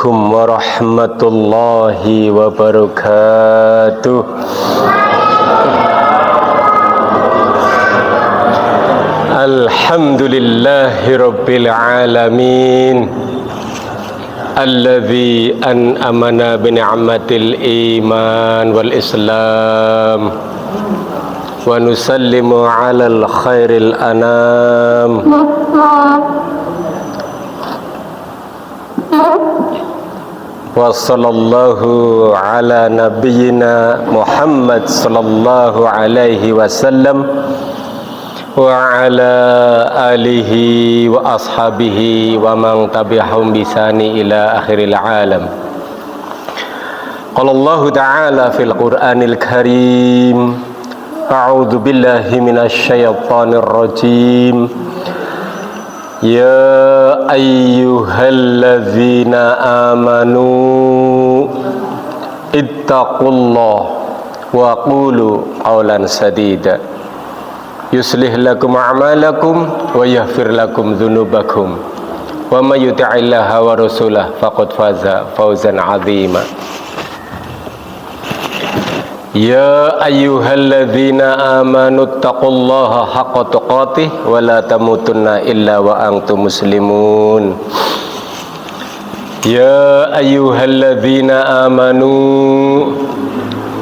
Assalamualaikum warahmatullahi wabarakatuh. Alhamdulillahi rabbil alamin, alladzi an'amana bi ni'matil iman wal islam, wa nusallimu alal khairil anam. Wa sallallahu ala nabiyyina Muhammad sallallahu alaihi wasallam wa ala alihi wa ashabihi wa man tabi'ahum bisani ila akhiril alam. Qala Allah ta'ala fil Qur'anil Karim, a'udzu billahi minasy syaithanir rajim. Ya ayyuhalladzina amanu ittaqullaha wa qulu qawlan sadida yuslih lakum a'malakum wa yaghfir lakum dzunubakum wa may yuti'illaha wa rasulahu faqad faza fawzan 'azima. Ya ayyuhalladzina amanu taqullaha haqqa tuqatih wa la tamutunna illa wa antum muslimun. Ya ayyuhalladzina amanu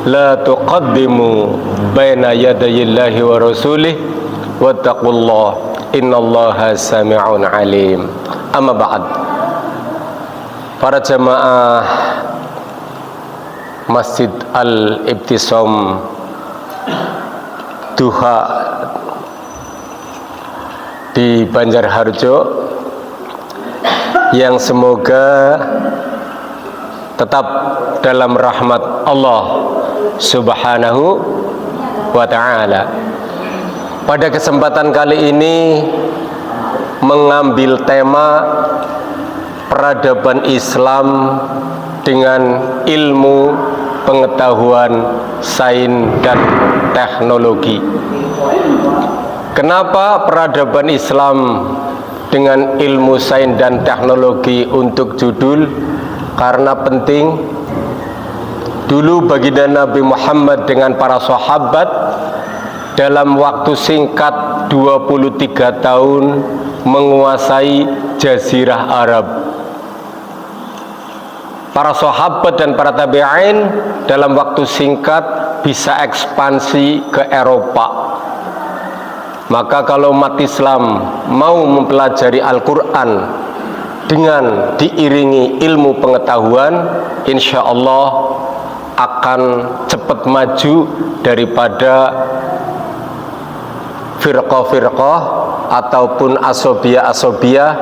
la tuqaddimu baina yadayillahi wa rasulih wattaqullaha innallaha sami'un alim. Amma ba'd. Para jamaah Masjid Al-Ibtisam Duha di Banjarharjo yang semoga tetap dalam rahmat Allah Subhanahu wa ta'ala. Pada kesempatan kali ini mengambil tema peradaban Islam dengan ilmu pengetahuan sains dan teknologi. Kenapa peradaban Islam dengan ilmu sains dan teknologi untuk judul? Karena penting. Dulu baginda Nabi Muhammad dengan para sahabat dalam waktu singkat 23 tahun menguasai Jazirah Arab. Para sahabat dan para tabi'in dalam waktu singkat bisa ekspansi ke Eropa. Maka kalau umat Islam mau mempelajari Al-Quran dengan diiringi ilmu pengetahuan, insya Allah akan cepat maju daripada firqah-firqah ataupun asobiyah-asobiyah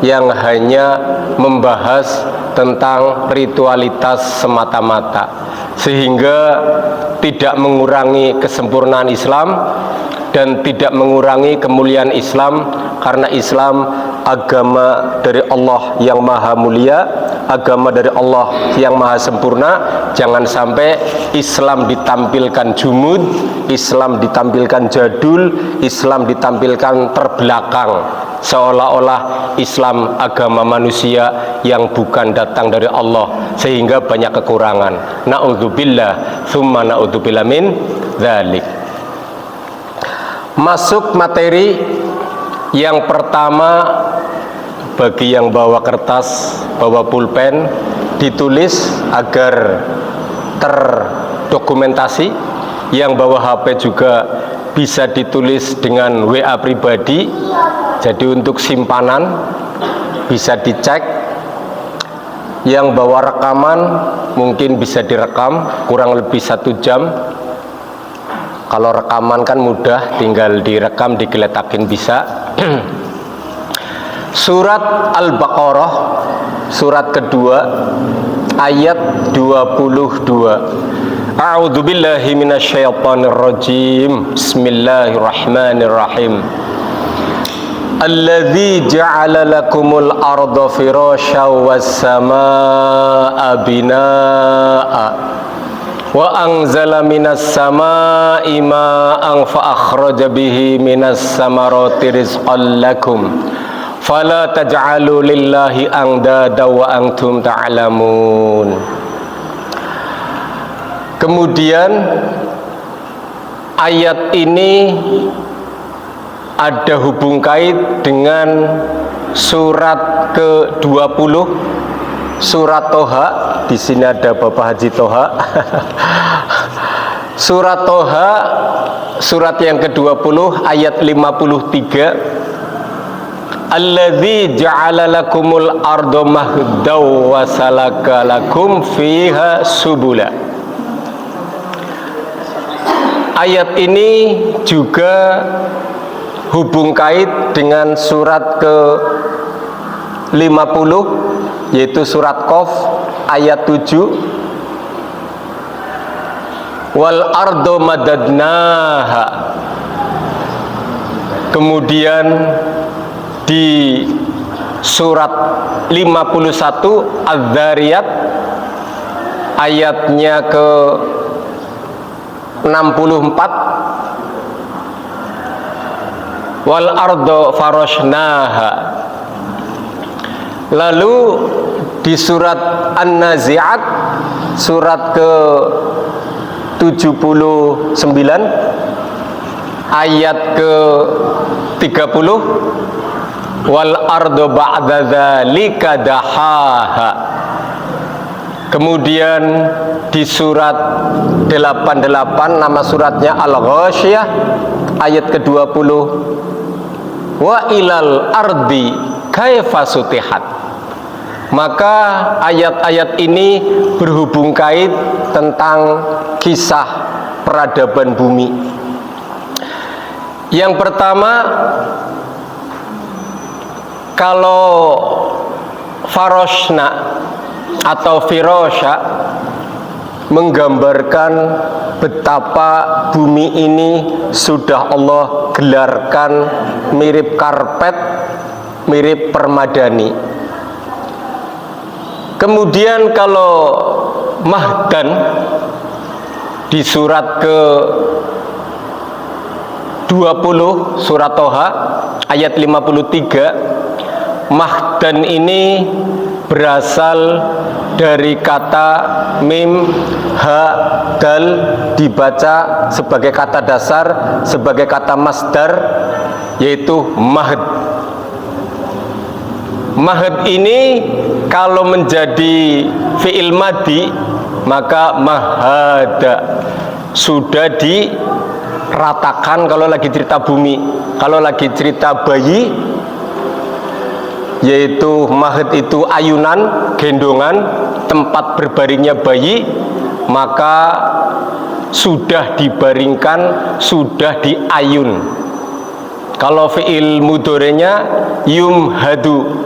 yang hanya membahas tentang ritualitas semata-mata, sehingga tidak mengurangi kesempurnaan Islam dan tidak mengurangi kemuliaan Islam, karena Islam agama dari Allah yang maha mulia, agama dari Allah yang maha sempurna. Jangan sampai Islam ditampilkan jumud, Islam ditampilkan jadul, Islam ditampilkan terbelakang, seolah-olah Islam agama manusia yang bukan datang dari Allah, sehingga banyak kekurangan. Na'udzubillah tsumma na'udzubillah min dzalik. Masuk materi yang pertama, bagi yang bawa kertas, bawa pulpen, ditulis agar terdokumentasi. Yang bawa HP juga bisa ditulis dengan WA pribadi, jadi untuk simpanan bisa dicek. Yang bawa rekaman mungkin bisa direkam kurang lebih 1 jam. Kalau rekaman kan mudah, tinggal direkam, digeletakin bisa. Surat Al-Baqarah, surat kedua, ayat 22. A'udzu billahi minasyaitonir rajim. Bismillahirrahmanirrahim. Alladzi ja'ala lakumul arda firasyan was samaa'a binaa'a wa anzala minas samaa'i ma'an fa akhraja bihi minas samarati rizqan lakum fala taj'alu lillahi andada wa antum ta'lamun. Kemudian ayat ini ada hubung kait dengan surat ke-20 surat Toha. Di sini ada Bapak Haji Toha. Surat Toha surat yang ke-20 ayat 53. Alladzi ja'ala lakumul arda mahdaw wa salaka lakum fiha subula. Ayat ini juga hubung kait dengan surat ke-50 yaitu surat Qaf ayat 7. Wal ardo madadnaha. Kemudian di surat 51 Az-Zariyat ayatnya ke 64. Wal ardo farashnaha. Lalu di surat An-Nazi'at surat ke 79 ayat ke 30. Wal ardo ba'da dzalika dahaha. Kemudian di surat 88 nama suratnya Al-Ghasyiyah ayat ke-20. Wa ilal ardi kaifa sutihat. Maka ayat-ayat ini berhubung kait tentang kisah peradaban bumi. Yang pertama, kalau faroshna atau firosha menggambarkan betapa bumi ini sudah Allah gelarkan mirip karpet, mirip permadani. Kemudian kalau mahdan di surat ke 20 surat Toha ayat 53, mahdan ini berasal dari kata mim, ha, dal, dibaca sebagai kata dasar, sebagai kata masdar, yaitu mahd. Mahd ini kalau menjadi fi'il madi maka mahada, sudah diratakan kalau lagi cerita bumi. Kalau lagi cerita bayi, yaitu mahd itu ayunan, gendongan, tempat berbaringnya bayi, maka sudah dibaringkan, sudah diayun. Kalau fi'il mudhorenya yumhadu,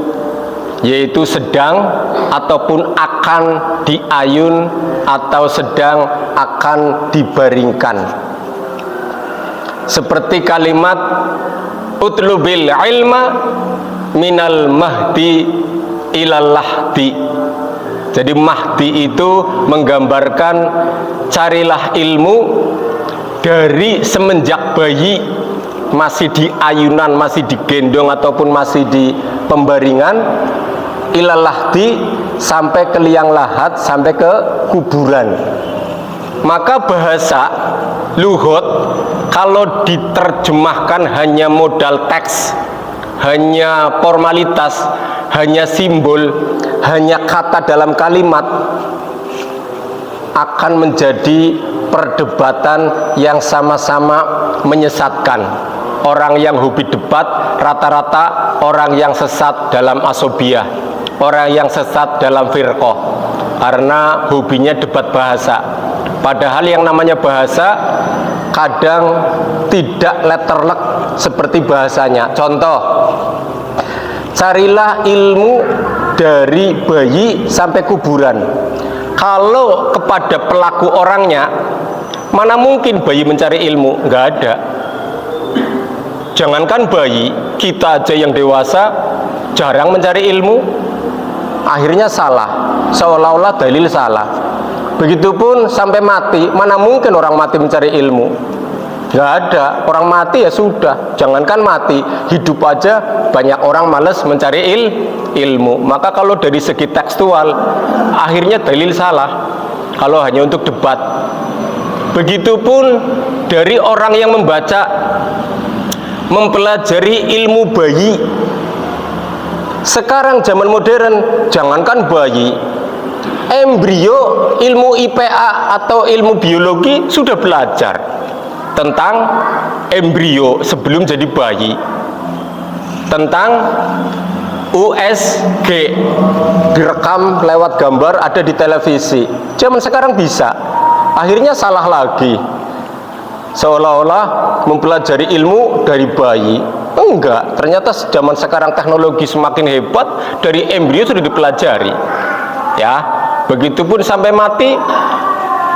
yaitu sedang ataupun akan diayun atau sedang akan dibaringkan. Seperti kalimat utlubil ilma minal mahdi ilal lahdi. Jadi mahdi itu menggambarkan carilah ilmu dari semenjak bayi, masih di ayunan, masih digendong ataupun masih di pembaringan, ilal lahdi sampai ke liang lahat, sampai ke kuburan. Maka bahasa lughat kalau diterjemahkan hanya modal teks, hanya formalitas, hanya simbol, hanya kata dalam kalimat, akan menjadi perdebatan yang sama-sama menyesatkan. Orang yang hobi debat rata-rata orang yang sesat dalam asobiyah, orang yang sesat dalam firqah, karena hobinya debat bahasa. Padahal yang namanya bahasa kadang tidak letterlek seperti bahasanya. Contoh, carilah ilmu dari bayi sampai kuburan. Kalau kepada pelaku orangnya, mana mungkin bayi mencari ilmu? Nggak ada. Jangankan bayi, kita aja yang dewasa jarang mencari ilmu, akhirnya salah, seolah-olah dalil salah. Begitupun sampai mati, mana mungkin orang mati mencari ilmu? Nggak ada. Orang mati ya sudah. Jangankan mati, hidup aja banyak orang males mencari ilmu. Maka kalau dari segi tekstual, akhirnya dalil salah kalau hanya untuk debat. Begitupun dari orang yang membaca, mempelajari ilmu bayi. Sekarang zaman modern, jangankan bayi, embrio, ilmu IPA atau ilmu biologi sudah belajar tentang embrio sebelum jadi bayi, tentang USG, direkam lewat gambar, ada di televisi. Zaman sekarang bisa. Akhirnya salah lagi, seolah-olah mempelajari ilmu dari bayi. Enggak, ternyata zaman sekarang teknologi semakin hebat, dari embrio sudah dipelajari. Ya, begitupun sampai mati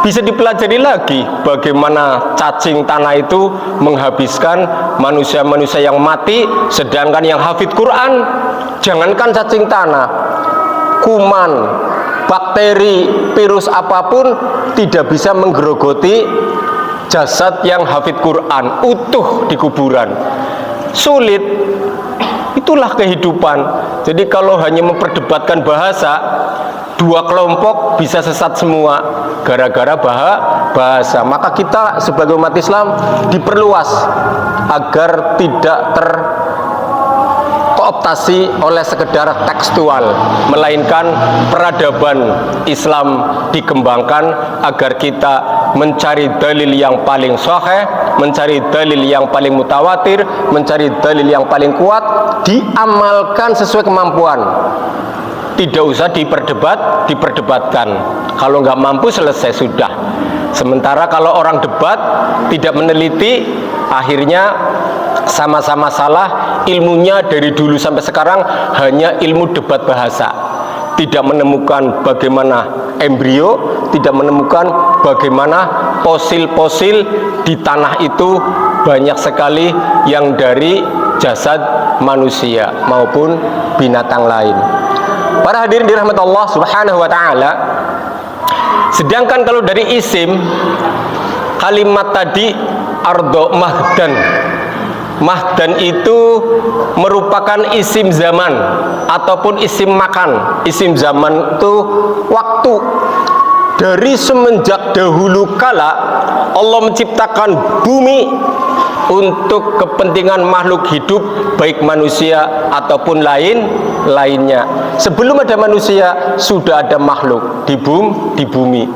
bisa dipelajari lagi bagaimana cacing tanah itu menghabiskan manusia-manusia yang mati, sedangkan yang hafid Quran, jangankan cacing tanah, kuman, bakteri, virus apapun tidak bisa menggerogoti jasad yang hafid Quran utuh di kuburan. Sulit. Itulah kehidupan. Jadi kalau hanya memperdebatkan bahasa, dua kelompok bisa sesat semua gara-gara bahasa. Maka kita sebagai umat Islam diperluas agar tidak terkooptasi oleh sekedar tekstual, melainkan peradaban Islam dikembangkan agar kita mencari dalil yang paling sahih, mencari dalil yang paling mutawatir, mencari dalil yang paling kuat, diamalkan sesuai kemampuan. Tidak usah diperdebatkan. Kalau nggak mampu selesai sudah. Sementara kalau orang debat tidak meneliti, akhirnya sama-sama salah. Ilmunya dari dulu sampai sekarang hanya ilmu debat bahasa. Tidak menemukan bagaimana embrio, tidak menemukan bagaimana fosil-fosil di tanah itu banyak sekali yang dari jasad manusia maupun binatang lain. Para hadirin dirahmati Allah Subhanahu wa taala. Sedangkan kalau dari isim, kalimat tadi ardo mahdan. Mahdan itu merupakan isim zaman ataupun isim makan. Isim zaman itu waktu. Dari semenjak dahulu kala Allah menciptakan bumi untuk kepentingan makhluk hidup, baik manusia ataupun lainnya. Sebelum ada manusia sudah ada makhluk di bumi.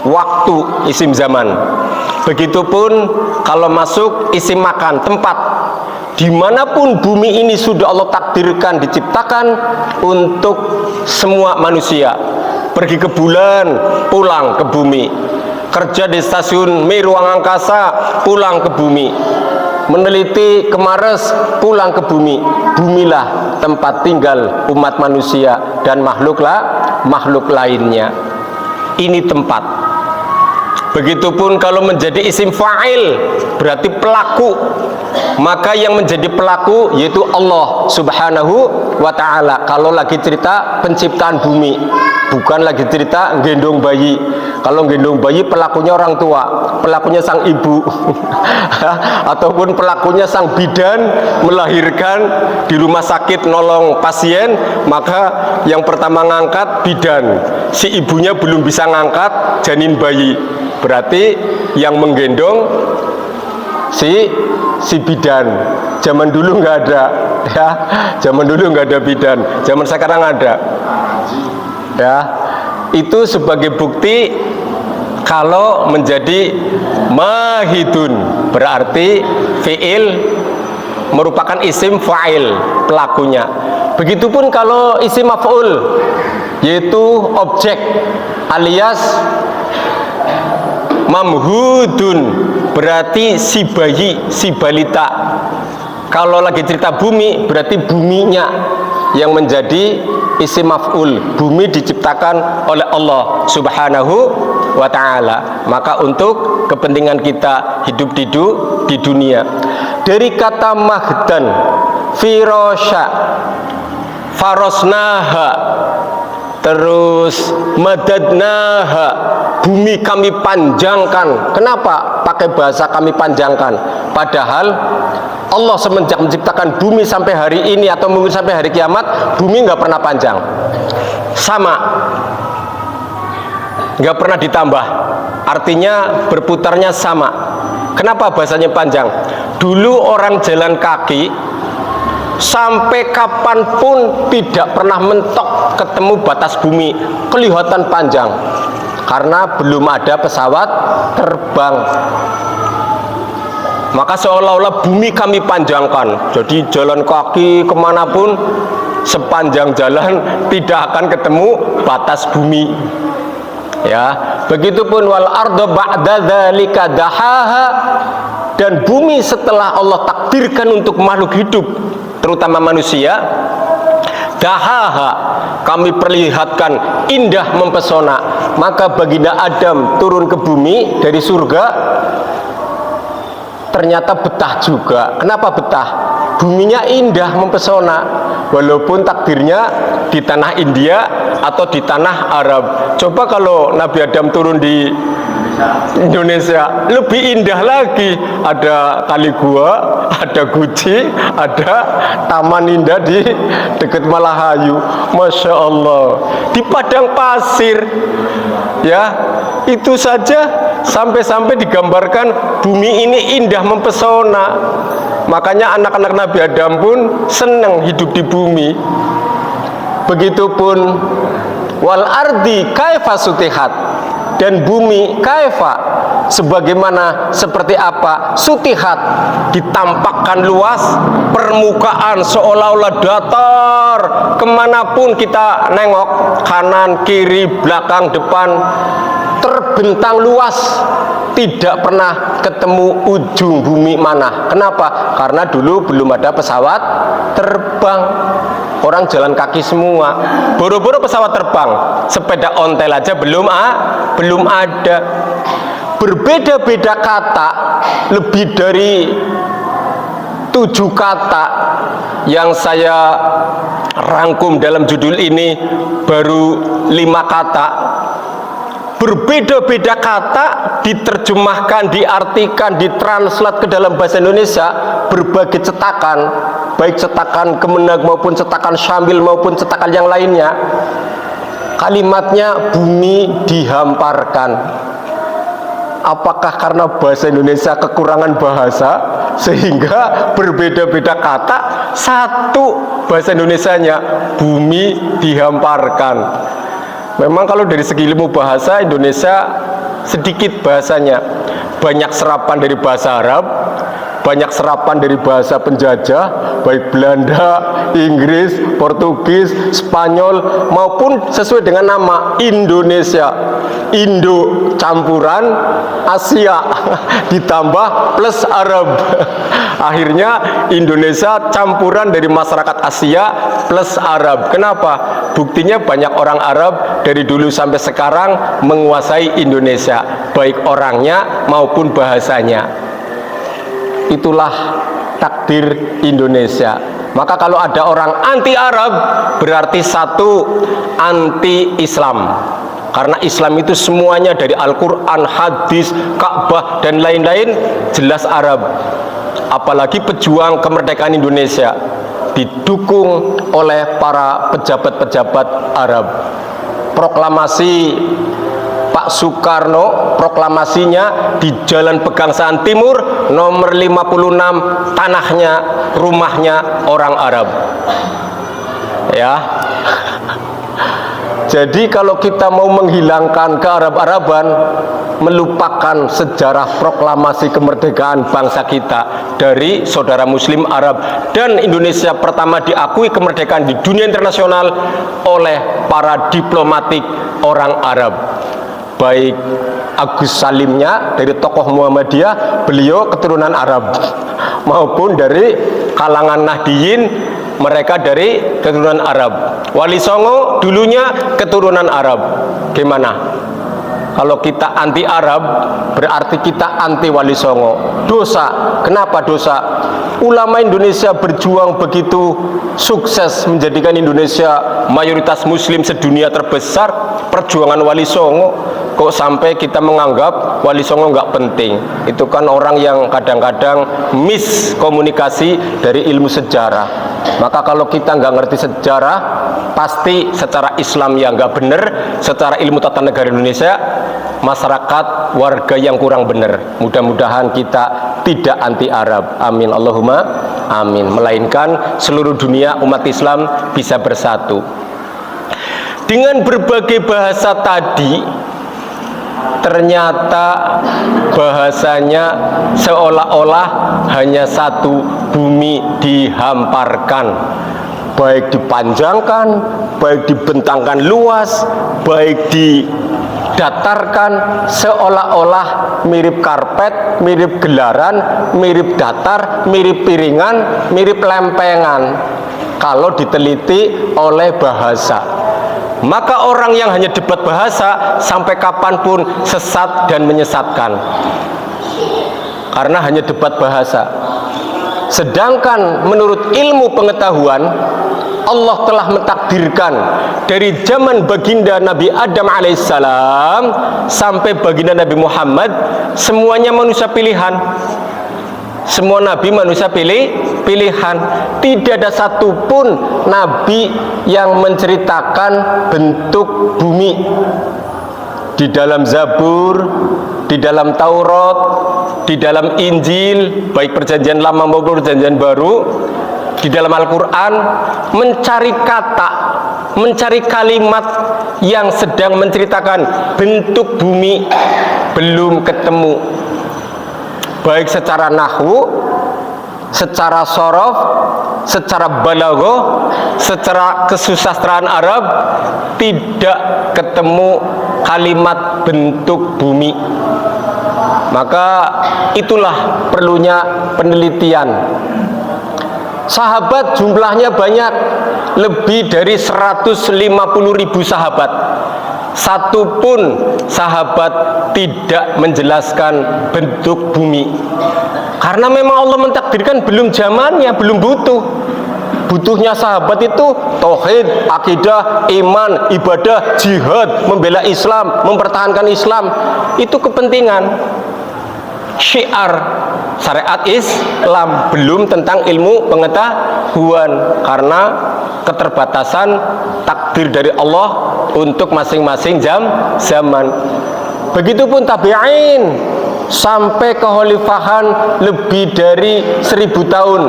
Waktu isim zaman. Begitupun kalau masuk isim makan, tempat. Dimanapun bumi ini sudah Allah takdirkan diciptakan untuk semua manusia. Pergi ke bulan, pulang ke bumi. Kerja di stasiun Mir ruang angkasa, pulang ke bumi. Meneliti ke Mars, pulang ke bumi. Bumilah tempat tinggal umat manusia dan makhluk lainnya. Ini tempat. Begitupun kalau menjadi isim fa'il, berarti pelaku. Maka yang menjadi pelaku yaitu Allah Subhanahu wa ta'ala. Kalau lagi cerita penciptaan bumi, bukan lagi cerita gendong bayi. Kalau gendong bayi pelakunya orang tua, pelakunya sang ibu ataupun pelakunya sang bidan melahirkan di rumah sakit nolong pasien, maka yang pertama ngangkat bidan, si ibunya belum bisa ngangkat janin bayi, berarti yang menggendong si bidan. Zaman dulu nggak ada, ya. Zaman dulu nggak ada bidan, zaman sekarang ada, ya. Itu sebagai bukti kalau menjadi mahidun, berarti fi'il merupakan isim fa'il, pelakunya. Begitupun kalau isim maf'ul, yaitu objek, alias mamhudun, berarti si bayi, si balita. Kalau lagi cerita bumi, berarti buminya yang menjadi isim maf'ul. Bumi diciptakan oleh Allah Subhanahu wa ta'ala. Maka untuk kepentingan kita hidup di dunia. Dari kata mahdan, firasya, farosnaha, terus madadnaha, bumi kami panjangkan. Kenapa pakai bahasa kami panjangkan? Padahal Allah semenjak menciptakan bumi sampai hari ini atau mungkin sampai hari kiamat, bumi nggak pernah panjang, sama, nggak pernah ditambah. Artinya berputarnya sama. Kenapa bahasanya panjang? Dulu orang jalan kaki sampai kapanpun tidak pernah mentok ketemu batas bumi, kelihatan panjang, karena belum ada pesawat terbang. Maka seolah-olah bumi kami panjangkan, jadi jalan kaki kemanapun sepanjang jalan tidak akan ketemu batas bumi. Ya, begitupun wal arda ba'da dzalika dahaha, dan bumi setelah Allah takdirkan untuk makhluk hidup, terutama manusia, dahaha, kami perlihatkan indah mempesona. Maka baginda Adam turun ke bumi dari surga, ternyata betah juga. Kenapa betah? Buminya indah mempesona, walaupun takdirnya di tanah India atau di tanah Arab. Coba kalau Nabi Adam turun di Indonesia, lebih indah lagi. Ada kali gua, ada Guci, ada taman indah di dekat Malahayu, Masya Allah, di padang pasir. Ya, itu saja sampai-sampai digambarkan bumi ini indah mempesona. Makanya anak-anak Nabi Adam pun senang hidup di bumi. Begitupun wal ardi kaifa sutihat, dan bumi kaifa, sebagaimana, seperti apa, sutihat, ditampakkan luas, permukaan seolah-olah datar, kemanapun kita nengok, kanan, kiri, belakang, depan, terbentang luas, tidak pernah ketemu ujung bumi mana. Kenapa? Karena dulu belum ada pesawat terbang, orang jalan kaki semua. Boro-boro pesawat terbang, sepeda ontel aja belum ada. Berbeda-beda kata, lebih dari 7 kata yang saya rangkum dalam judul ini, baru 5 kata. Berbeda-beda kata diterjemahkan, diartikan, ditranslate ke dalam bahasa Indonesia, berbagai cetakan, baik cetakan Kemenag maupun cetakan Syamil maupun cetakan yang lainnya. Kalimatnya bumi dihamparkan. Apakah karena bahasa Indonesia kekurangan bahasa sehingga berbeda-beda kata, satu bahasa Indonesianya, bumi dihamparkan. Memang kalau dari segi ilmu bahasa, Indonesia sedikit bahasanya. Banyak serapan dari bahasa Arab, banyak serapan dari bahasa penjajah, baik Belanda, Inggris, Portugis, Spanyol, maupun sesuai dengan nama Indonesia. Indo campuran Asia ditambah plus Arab. Akhirnya Indonesia campuran dari masyarakat Asia plus Arab. Kenapa? Buktinya banyak orang Arab dari dulu sampai sekarang menguasai Indonesia, baik orangnya maupun bahasanya. Itulah takdir Indonesia. Maka kalau ada orang anti Arab, berarti satu, anti Islam. Karena Islam itu semuanya dari Al-Quran, hadis, Ka'bah, dan lain-lain jelas Arab. Apalagi pejuang kemerdekaan Indonesia didukung oleh para pejabat-pejabat Arab. Proklamasi Pak Soekarno, proklamasinya di Jalan Pegangsaan Timur nomor 56, tanahnya, rumahnya orang Arab. Ya. Jadi kalau kita mau menghilangkan kearab-araban, melupakan sejarah proklamasi kemerdekaan bangsa kita dari saudara muslim Arab, dan Indonesia pertama diakui kemerdekaan di dunia internasional oleh para diplomatik orang Arab. Baik Agus Salimnya dari tokoh Muhammadiyah, beliau keturunan Arab, maupun dari kalangan Nahdiyin, mereka dari keturunan Arab. Wali Songo dulunya keturunan Arab. Gimana? Kalau kita anti Arab, berarti kita anti Wali Songo. Dosa. Kenapa dosa? Ulama Indonesia berjuang begitu sukses menjadikan Indonesia mayoritas muslim sedunia terbesar. Perjuangan Wali Songo kok sampai kita menganggap Wali Songo nggak penting. Itu kan orang yang kadang-kadang miskomunikasi dari ilmu sejarah. Maka kalau kita nggak ngerti sejarah, pasti secara Islam yang nggak benar, secara ilmu tata negara Indonesia, masyarakat warga yang kurang benar. Mudah-mudahan kita tidak anti Arab, amin Allahumma amin, melainkan seluruh dunia umat Islam bisa bersatu. Dengan berbagai bahasa tadi, ternyata bahasanya seolah-olah hanya satu, bumi dihamparkan, baik dipanjangkan, baik dibentangkan luas, baik didatarkan, seolah-olah mirip karpet, mirip gelaran, mirip datar, mirip piringan, mirip lempengan kalau diteliti oleh bahasa. Maka orang yang hanya debat bahasa sampai kapanpun sesat dan menyesatkan, karena hanya debat bahasa. Sedangkan menurut ilmu pengetahuan, Allah telah mentakdirkan dari zaman baginda Nabi Adam alaihissalam sampai baginda Nabi Muhammad, semuanya manusia pilihan. Semua nabi manusia pilihan. Tidak ada satupun nabi yang menceritakan bentuk bumi. Di dalam Zabur, di dalam Taurat, di dalam Injil, baik perjanjian lama maupun perjanjian baru, di dalam Al-Quran, mencari kata, mencari kalimat yang sedang menceritakan bentuk bumi belum ketemu. Baik secara nahwu, secara sorof, secara balaghah, secara kesusastraan Arab, tidak ketemu kalimat bentuk bumi. Maka itulah perlunya penelitian. Sahabat jumlahnya banyak, lebih dari 150.000 sahabat. Satu pun sahabat tidak menjelaskan bentuk bumi, karena memang Allah mentakdirkan belum zamannya, belum butuh. Butuhnya sahabat itu tauhid, akidah, iman, ibadah, jihad, membela Islam, mempertahankan Islam. Itu kepentingan syiar syariat Islam, belum tentang ilmu pengetahuan, karena keterbatasan takdir dari Allah untuk masing-masing zaman. Begitupun tabi'in sampai kekhalifahan lebih dari 1000 tahun.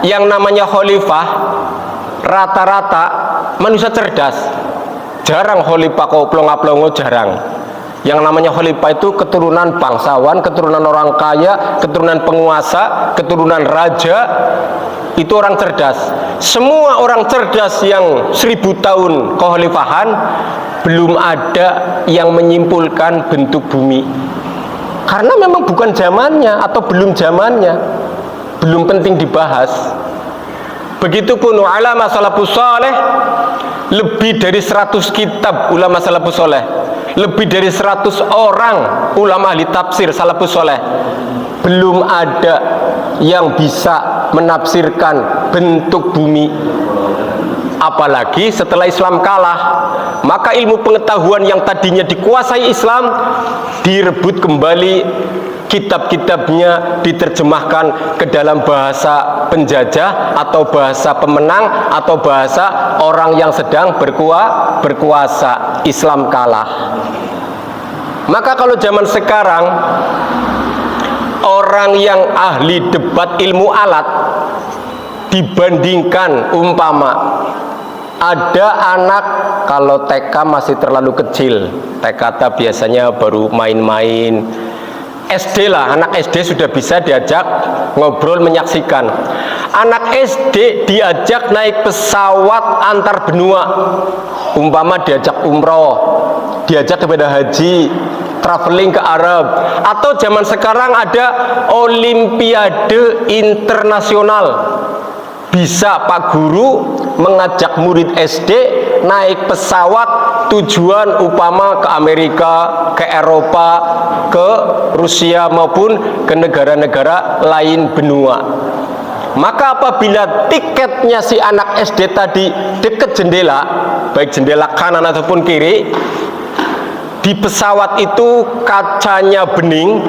Yang namanya khalifah rata-rata manusia cerdas. Jarang khalifah kok plonga-plongo, jarang. Yang namanya khalifah itu keturunan bangsawan, keturunan orang kaya, keturunan penguasa, keturunan raja. Itu orang cerdas. Semua orang cerdas yang 1000 tahun kekhalifahan, belum ada yang menyimpulkan bentuk bumi, karena memang bukan zamannya atau belum zamannya, belum penting dibahas. Begitupun ulama salafus saleh, lebih dari 100 kitab ulama salafus saleh, lebih dari 100 orang ulama ahli tafsir salafus saleh, belum ada yang bisa menafsirkan bentuk bumi. Apalagi setelah Islam kalah, maka ilmu pengetahuan yang tadinya dikuasai Islam direbut kembali, kitab-kitabnya diterjemahkan ke dalam bahasa penjajah atau bahasa pemenang atau bahasa orang yang sedang berkuasa. Islam kalah. Maka kalau zaman sekarang orang yang ahli debat ilmu alat dibandingkan umpama ada anak, kalau TK masih terlalu kecil, TK biasanya baru main-main, SD lah, anak SD sudah bisa diajak ngobrol, menyaksikan. Anak SD diajak naik pesawat antar benua, umpama diajak umroh, diajak kepada haji, traveling ke Arab, atau zaman sekarang ada olimpiade internasional. Bisa Pak Guru mengajak murid SD naik pesawat tujuan upama ke Amerika, ke Eropa, ke Rusia maupun ke negara-negara lain benua. Maka apabila tiketnya si anak SD tadi dekat jendela, baik jendela kanan ataupun kiri, Di pesawat itu kacanya bening,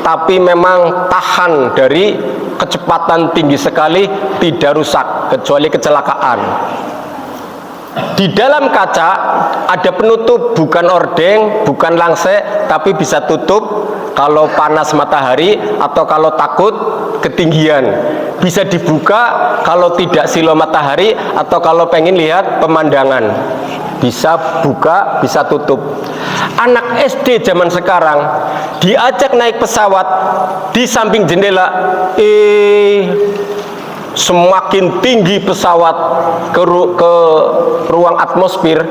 tapi memang tahan dari kecepatan tinggi sekali, tidak rusak kecuali kecelakaan. Di dalam kaca ada penutup, bukan ordeng, bukan langsek, tapi bisa tutup kalau panas matahari atau kalau takut ketinggian. Bisa dibuka kalau tidak silau matahari atau kalau pengen lihat pemandangan. Bisa buka, bisa tutup. Anak SD zaman sekarang diajak naik pesawat, di samping jendela semakin tinggi pesawat ke ruang atmosfer,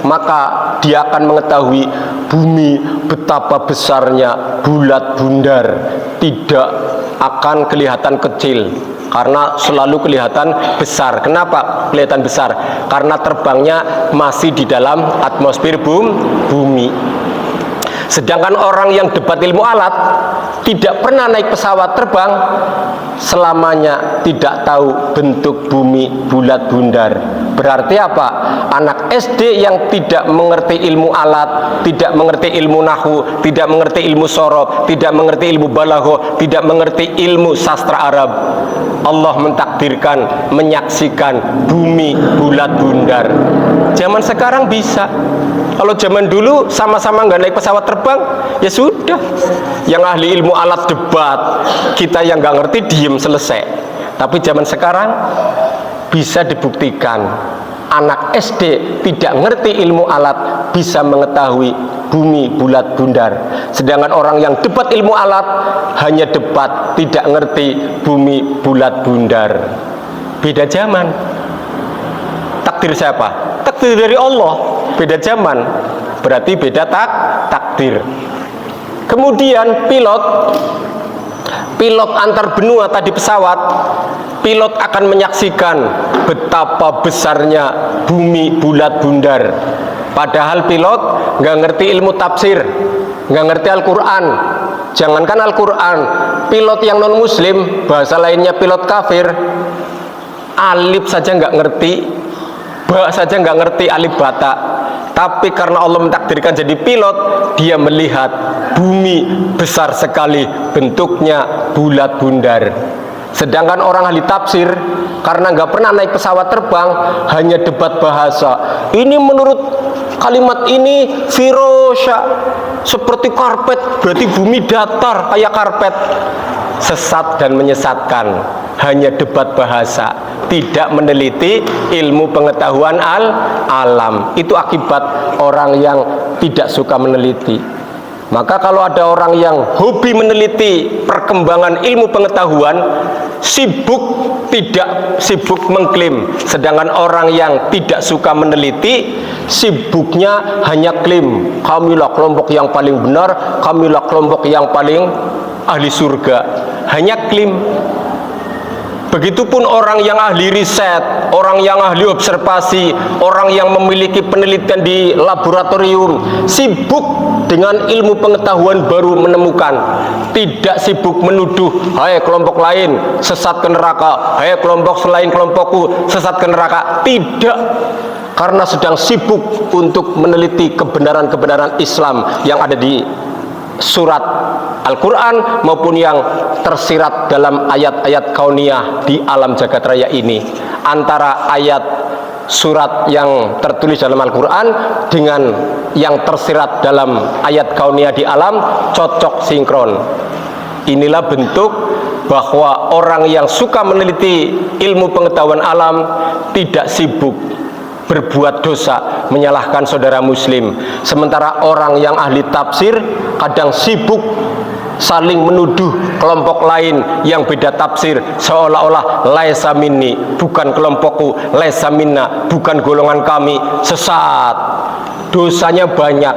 maka dia akan mengetahui bumi betapa besarnya, bulat bundar, tidak akan kelihatan kecil karena selalu kelihatan besar. Kenapa kelihatan besar? Karena terbangnya masih di dalam atmosfer bumi. Sedangkan orang yang debat ilmu alat, tidak pernah naik pesawat terbang, selamanya tidak tahu bentuk bumi bulat bundar. Berarti apa? Anak SD yang tidak mengerti ilmu alat, tidak mengerti ilmu nahwu, tidak mengerti ilmu sorob, tidak mengerti ilmu balagho, tidak mengerti ilmu sastra Arab, Allah mentakdirkan menyaksikan bumi bulat bundar. Zaman sekarang bisa. Kalau zaman dulu sama-sama nggak naik pesawat terbang, ya sudah. Yang ahli ilmu alat debat, kita yang nggak ngerti diem selesai. Tapi zaman sekarang bisa dibuktikan, anak SD tidak ngerti ilmu alat bisa mengetahui bumi bulat bundar. Sedangkan orang yang debat ilmu alat hanya debat, tidak ngerti bumi bulat bundar. Beda zaman. Takdir siapa? Takdir dari Allah. Beda zaman, berarti beda takdir. Kemudian pilot antar benua tadi pesawat, pilot akan menyaksikan betapa besarnya bumi bulat bundar. Padahal pilot nggak ngerti ilmu tafsir, nggak ngerti Al-Quran. Jangankan Al-Quran, pilot yang non muslim, bahasa lainnya pilot kafir, alif saja nggak ngerti, ba saja nggak ngerti, alif bata. Tapi karena Allah mentakdirkan jadi pilot, dia melihat bumi besar sekali, bentuknya bulat bundar. Sedangkan orang ahli tafsir, karena nggak pernah naik pesawat terbang, hanya debat bahasa. Ini menurut kalimat ini firosha, seperti karpet, berarti bumi datar kayak karpet. Sesat dan menyesatkan, hanya debat bahasa, tidak meneliti ilmu pengetahuan alam. Itu akibat orang yang tidak suka meneliti. Maka kalau ada orang yang hobi meneliti perkembangan ilmu pengetahuan, tidak sibuk mengklaim. Sedangkan orang yang tidak suka meneliti, sibuknya hanya klaim, kamilah kelompok yang paling benar, kamilah kelompok yang paling ahli surga. Hanya klaim. Begitupun orang yang ahli riset, orang yang ahli observasi, orang yang memiliki penelitian di laboratorium, sibuk dengan ilmu pengetahuan baru menemukan, tidak sibuk menuduh, hai kelompok lain sesat ke neraka, hai kelompok selain kelompokku sesat ke neraka. Tidak, karena sedang sibuk untuk meneliti kebenaran-kebenaran Islam yang ada di surat Al-Quran maupun yang tersirat dalam ayat-ayat kauniyah di alam jagat raya ini. Antara ayat surat yang tertulis dalam Al-Quran dengan yang tersirat dalam ayat kauniyah di alam cocok sinkron. Inilah bentuk bahwa orang yang suka meneliti ilmu pengetahuan alam tidak sibuk berbuat dosa, menyalahkan saudara muslim. Sementara orang yang ahli tafsir kadang sibuk saling menuduh kelompok lain yang beda tafsir, seolah-olah laisa minni, bukan kelompokku, laisa minna, bukan golongan kami, sesat. Dosanya banyak,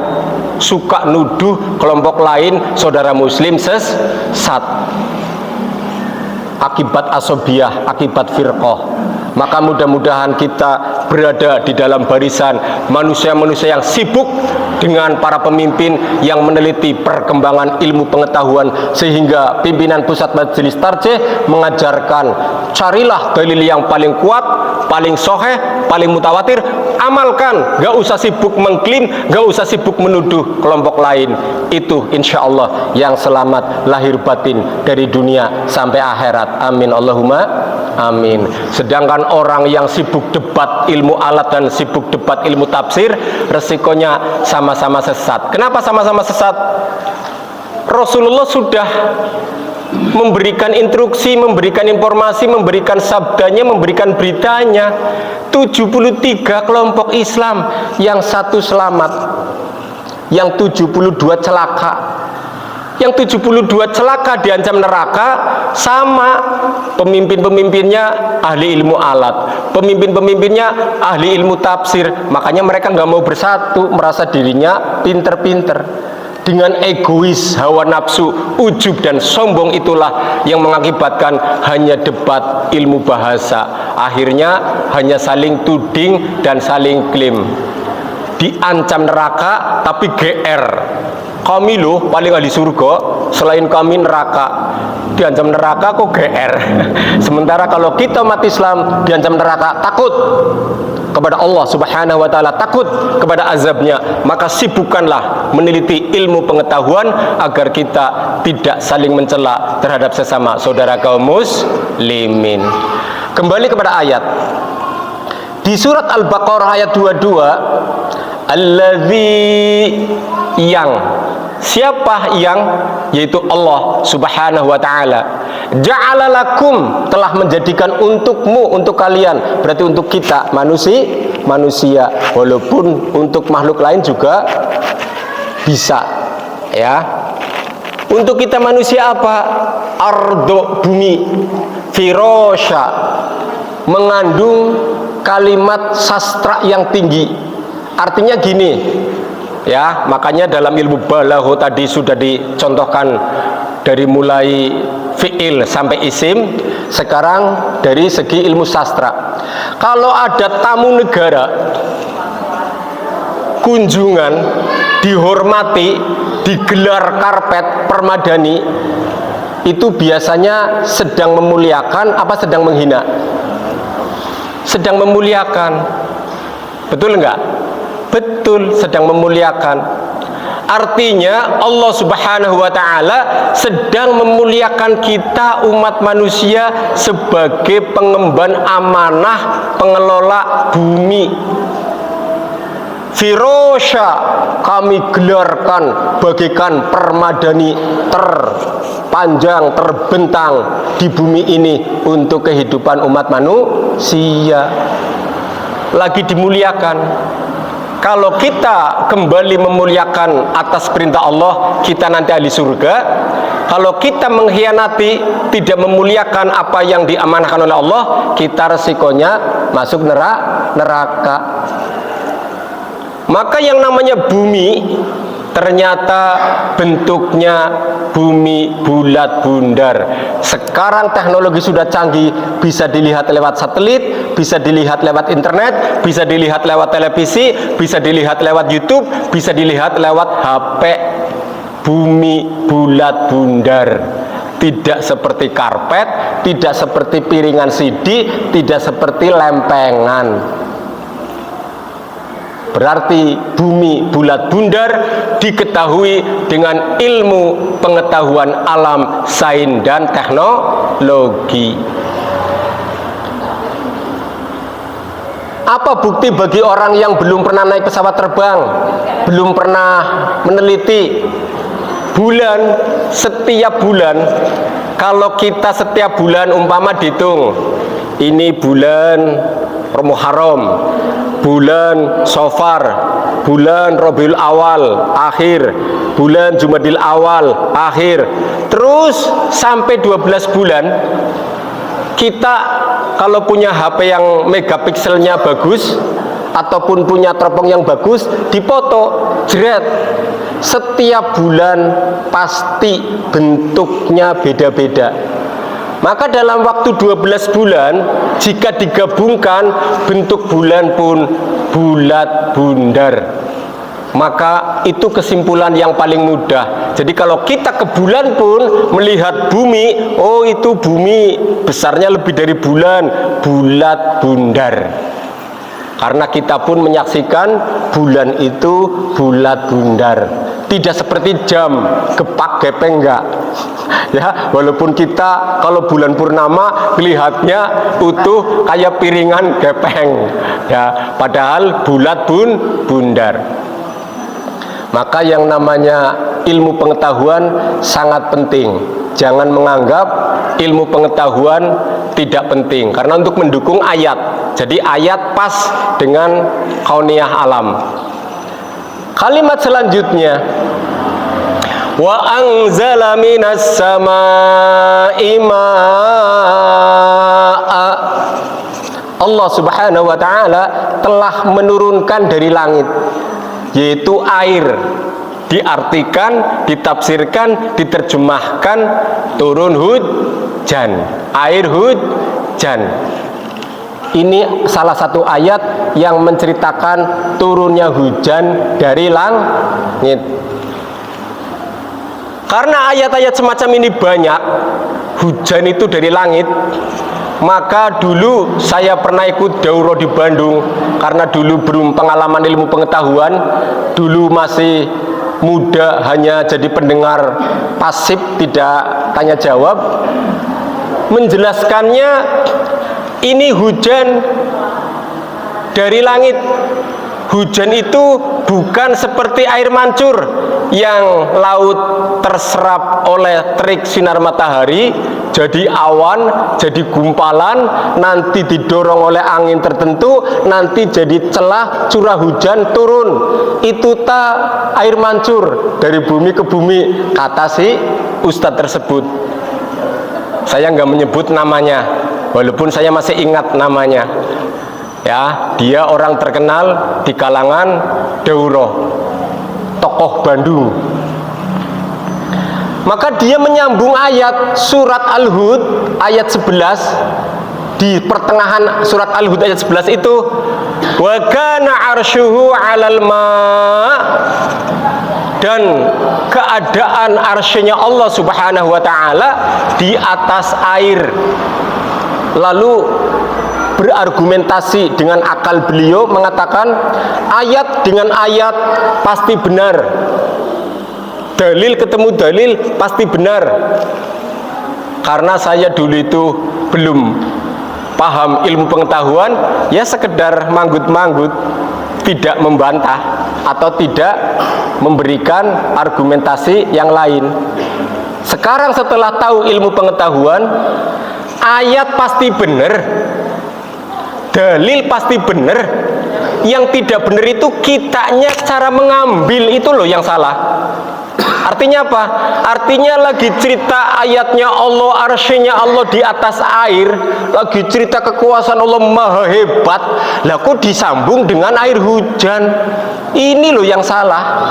suka nuduh kelompok lain saudara muslim sesat. Akibat asobiyah, akibat firqah. Maka mudah-mudahan kita berada di dalam barisan manusia-manusia yang sibuk dengan para pemimpin yang meneliti perkembangan ilmu pengetahuan, sehingga pimpinan pusat majelis tarjih mengajarkan, carilah dalil yang paling kuat, paling soheh, paling mutawatir, amalkan, gak usah sibuk mengklaim, gak usah sibuk menuduh kelompok lain. Itu insya Allah yang selamat lahir batin dari dunia sampai akhirat. Amin Allahumma amin. Sedangkan orang yang sibuk debat ilmu alat dan sibuk debat ilmu tafsir, resikonya sama-sama sesat. Kenapa sama-sama sesat? Rasulullah sudah memberikan instruksi, memberikan informasi, memberikan sabdanya, memberikan beritanya. 73 kelompok Islam, yang satu selamat, yang 72 celaka. Yang 72 celaka diancam neraka, sama pemimpin-pemimpinnya ahli ilmu alat, pemimpin-pemimpinnya ahli ilmu tafsir. Makanya mereka nggak mau bersatu, merasa dirinya pinter-pinter. Dengan egois, hawa nafsu, ujub dan sombong, itulah yang mengakibatkan hanya debat ilmu bahasa. Akhirnya hanya saling tuding dan saling klaim. Diancam neraka tapi GR. Kami loh paling ahli surga, selain kami neraka. Diancam neraka kok GR. Sementara kalau kita umat Islam diancam neraka, takut kepada Allah Subhanahu wa taala, takut kepada azabnya, maka sibukkanlah meneliti ilmu pengetahuan agar kita tidak saling mencela terhadap sesama saudara kaum muslimin. Kembali kepada ayat di surat Al-Baqarah ayat 22, allazi, yang, siapa yang, yaitu Allah Subhanahu wa taala, ja'ala lakum, telah menjadikan untukmu, untuk kalian, berarti untuk kita manusia, walaupun untuk makhluk lain juga bisa, ya. Untuk kita manusia apa? Ardo, bumi, firosha, mengandung kalimat sastra yang tinggi. Artinya gini, ya, makanya dalam ilmu balagho tadi sudah dicontohkan dari mulai fi'il sampai isim. Sekarang dari segi ilmu sastra, kalau ada tamu negara kunjungan, dihormati, digelar karpet permadani, itu biasanya sedang memuliakan apa sedang menghina? Sedang memuliakan. Betul enggak? Betul, sedang memuliakan. Artinya Allah Subhanahu wa taala sedang memuliakan kita umat manusia sebagai pengemban amanah pengelola bumi. Firosha, kami gelarkan bagaikan permadani terpanjang, terbentang di bumi ini untuk kehidupan umat manusia. Lagi dimuliakan. Kalau kita kembali memuliakan atas perintah Allah, kita nanti ahli surga. Kalau kita mengkhianati, tidak memuliakan apa yang diamanahkan oleh Allah, kita resikonya masuk neraka. Maka yang namanya bumi, ternyata bentuknya bumi bulat bundar. Sekarang teknologi sudah canggih, bisa dilihat lewat satelit, bisa dilihat lewat internet, bisa dilihat lewat televisi, bisa dilihat lewat YouTube, bisa dilihat lewat HP. Bumi bulat bundar, tidak seperti karpet, tidak seperti piringan CD, tidak seperti lempengan. Berarti bumi bulat bundar diketahui dengan ilmu pengetahuan alam, sains dan teknologi. Apa bukti bagi orang yang belum pernah naik pesawat terbang, belum pernah meneliti bulan? Setiap bulan, kalau kita setiap bulan umpama dihitung, ini bulan Muharram, bulan Safar, bulan Rabiul Awal akhir, bulan Jumadil Awal akhir, terus sampai 12 bulan. Kita kalau punya HP yang megapikselnya bagus ataupun punya teropong yang bagus, dipoto, jret. Setiap bulan pasti bentuknya beda-beda. Maka dalam waktu 12 bulan jika digabungkan bentuk bulan pun bulat bundar. Maka itu kesimpulan yang paling mudah. Jadi kalau kita ke bulan pun melihat bumi, oh itu bumi besarnya lebih dari bulan, bulat bundar. Karena kita pun menyaksikan bulan itu bulat bundar. Tidak seperti jam gepak gepeng, enggak. Ya, walaupun kita kalau bulan purnama melihatnya utuh kayak piringan gepeng. Ya, padahal bulat bundar. Maka yang namanya ilmu pengetahuan sangat penting. Jangan menganggap ilmu pengetahuan tidak penting, karena untuk mendukung ayat. Jadi ayat pas dengan kauniyah alam. Kalimat selanjutnya, wa anzala minas samaa'i maa'a. Allah Subhanahu wa taala telah menurunkan dari langit, yaitu air. Diartikan, ditafsirkan, diterjemahkan turun hujan, air hujan. Ini salah satu ayat yang menceritakan turunnya hujan dari langit. Karena ayat-ayat semacam ini banyak, hujan itu dari langit. Maka dulu saya pernah ikut daurah di Bandung, karena dulu belum pengalaman ilmu pengetahuan, dulu masih muda, hanya jadi pendengar pasif, tidak tanya jawab. Menjelaskannya, ini hujan dari langit. Hujan itu bukan seperti air mancur yang laut terserap oleh terik sinar matahari, jadi awan, jadi gumpalan, nanti didorong oleh angin tertentu, nanti jadi celah curah hujan turun. Itu air mancur dari bumi ke bumi, kata si ustadz tersebut. Saya nggak menyebut namanya, walaupun saya masih ingat namanya. Ya, dia orang terkenal di kalangan daurah, tokoh Bandung. Maka dia menyambung ayat surat Al-Hud ayat 11. Di pertengahan surat Al-Hud ayat 11 itu, wa kana arsyuhu 'alal ma', dan keadaan arsy-nya Allah Subhanahu wa taala di atas air. Lalu berargumentasi dengan akal beliau, mengatakan ayat dengan ayat pasti benar, dalil ketemu dalil pasti benar. Karena saya dulu itu belum paham ilmu pengetahuan, ya sekedar manggut-manggut, tidak membantah atau tidak memberikan argumentasi yang lain. Sekarang setelah tahu ilmu pengetahuan, ayat pasti benar, dalil pasti benar. Yang tidak benar itu kitanya cara mengambil, itu loh yang salah. Artinya apa? Artinya lagi cerita ayatnya Allah, arsy-nya Allah di atas air, lagi cerita kekuasaan Allah maha hebat, lah kok disambung dengan air hujan? Ini loh yang salah.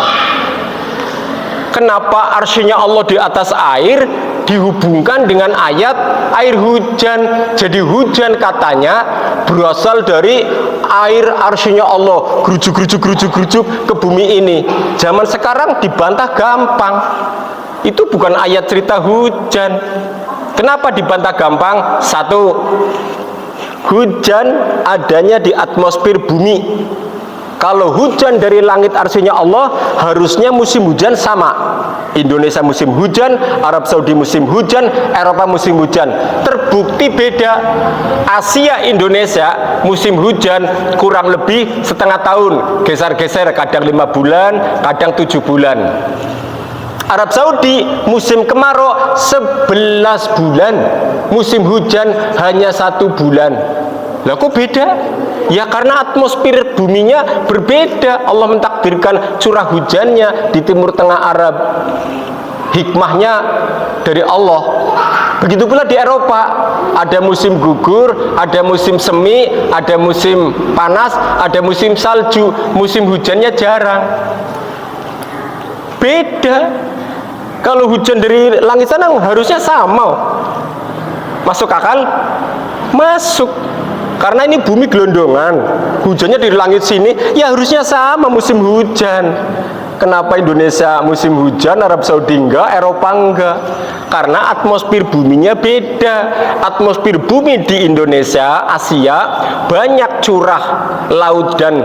Kenapa arsy-nya Allah di atas air dihubungkan dengan ayat air hujan? Jadi hujan katanya berasal dari air arsy-nya Allah, gerujuk ke bumi ini. Zaman sekarang dibantah gampang. Itu bukan ayat cerita hujan. Kenapa dibantah gampang? Satu, hujan adanya di atmosfer bumi. Kalau hujan dari langit arsy-nya Allah, harusnya musim hujan sama. Indonesia musim hujan, Arab Saudi musim hujan, Eropa musim hujan. Terbukti beda. Asia Indonesia musim hujan kurang lebih setengah tahun, geser-geser, kadang 5 bulan, kadang 7 bulan. Arab Saudi musim kemarau 11 bulan, musim hujan hanya 1 bulan. Lah kok beda? Ya karena atmosfer buminya berbeda. Allah mentakdirkan curah hujannya di timur tengah Arab. Hikmahnya dari Allah. Begitu pula di Eropa, ada musim gugur, ada musim semi, ada musim panas, ada musim salju. Musim hujannya jarang. Beda. Kalau hujan dari langit sana harusnya sama. Masuk akal? Masuk. Karena ini bumi gelondongan, hujannya di langit sini, ya harusnya sama musim hujan. Kenapa Indonesia musim hujan, Arab Saudi enggak, Eropa enggak? Karena atmosfer buminya beda. Atmosfer bumi di Indonesia, Asia, banyak curah laut dan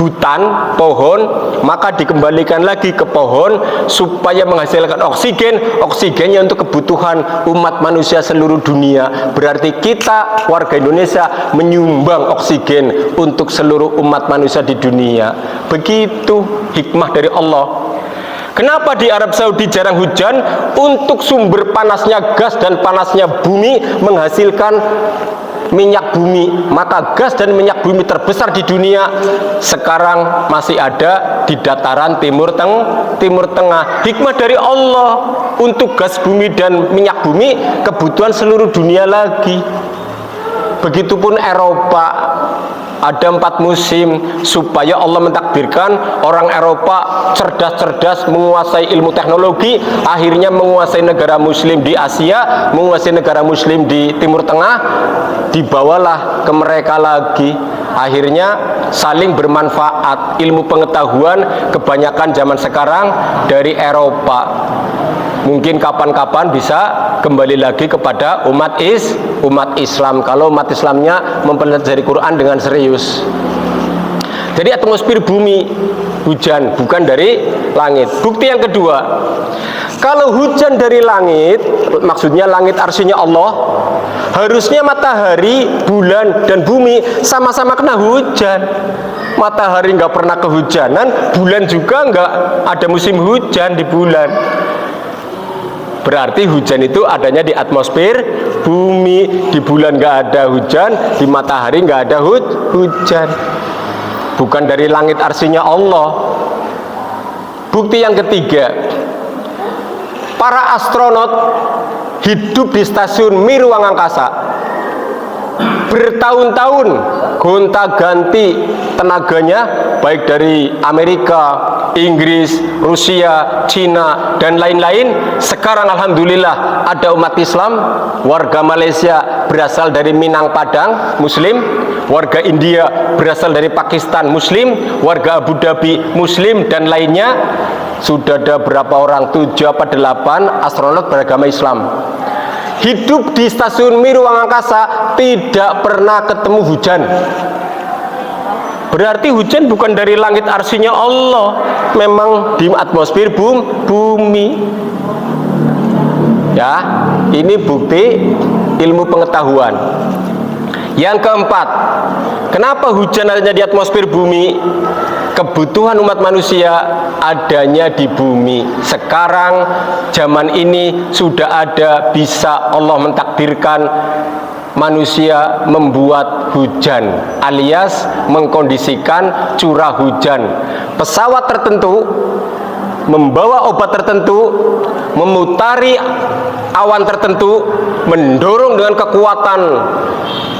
hutan, pohon, maka dikembalikan lagi ke pohon supaya menghasilkan oksigen. Oksigennya untuk kebutuhan umat manusia seluruh dunia. Berarti kita, warga Indonesia, menyumbang oksigen untuk seluruh umat manusia di dunia. Begitu hikmah dari Allah. Kenapa di Arab Saudi jarang hujan? Untuk sumber panasnya gas dan panasnya bumi menghasilkan minyak bumi. Maka gas dan minyak bumi terbesar di dunia sekarang masih ada di dataran timur tengah. Hikmah dari Allah, untuk gas bumi dan minyak bumi kebutuhan seluruh dunia lagi. Begitupun Eropa, ada 4 musim supaya Allah mentakdirkan orang Eropa cerdas-cerdas menguasai ilmu teknologi, akhirnya menguasai negara muslim di Asia, menguasai negara muslim di Timur Tengah, dibawalah ke mereka lagi. Akhirnya saling bermanfaat. Ilmu pengetahuan kebanyakan zaman sekarang dari Eropa. Mungkin kapan-kapan bisa kembali lagi kepada umat Islam kalau umat Islamnya mempelajari Quran dengan serius. Jadi atmosfer bumi hujan, bukan dari langit. Bukti yang kedua, kalau hujan dari langit, maksudnya langit arsy-Nya Allah, harusnya matahari, bulan, dan bumi sama-sama kena hujan. Matahari nggak pernah kehujanan, bulan juga nggak ada musim hujan di bulan. Berarti hujan itu adanya di atmosfer bumi. Di bulan nggak ada hujan, di matahari nggak ada hujan. Bukan dari langit arsy-Nya Allah. Bukti yang ketiga, para astronot hidup di stasiun Mir ruang angkasa bertahun-tahun, gonta-ganti tenaganya, baik dari Amerika, Inggris, Rusia, Cina, dan lain-lain. Sekarang alhamdulillah ada umat Islam, warga Malaysia berasal dari Minang Padang, Muslim, warga India berasal dari Pakistan, Muslim, warga Abu Dhabi, Muslim, dan lainnya. Sudah ada berapa orang? 7 apa 8 astronot beragama Islam. Hidup di stasiun Mir ruang angkasa, tidak pernah ketemu hujan. Berarti hujan bukan dari langit arsy-Nya Allah, memang di atmosfer bumi. Ya, ini bukti ilmu pengetahuan. Yang keempat, kenapa hujan adanya di atmosfer bumi? Kebutuhan umat manusia adanya di bumi. Sekarang zaman ini sudah ada, bisa Allah mentakdirkan manusia membuat hujan, alias mengkondisikan curah hujan. Pesawat tertentu membawa obat tertentu, memutari awan tertentu, mendorong dengan kekuatan,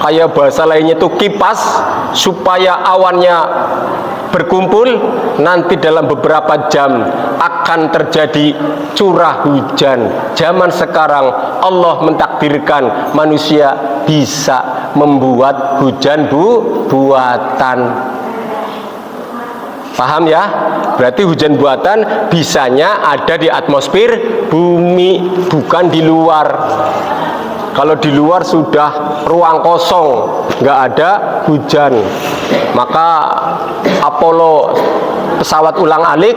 kayak bahasa lainnya itu kipas, supaya awannya berkumpul. Nanti dalam beberapa jam akan terjadi curah hujan. Zaman sekarang Allah mentakdirkan manusia bisa membuat hujan buatan. Paham ya? Berarti hujan buatan bisanya ada di atmosfer bumi, bukan di luar. Kalau di luar sudah ruang kosong, nggak ada hujan. Maka Apollo, pesawat ulang-alik,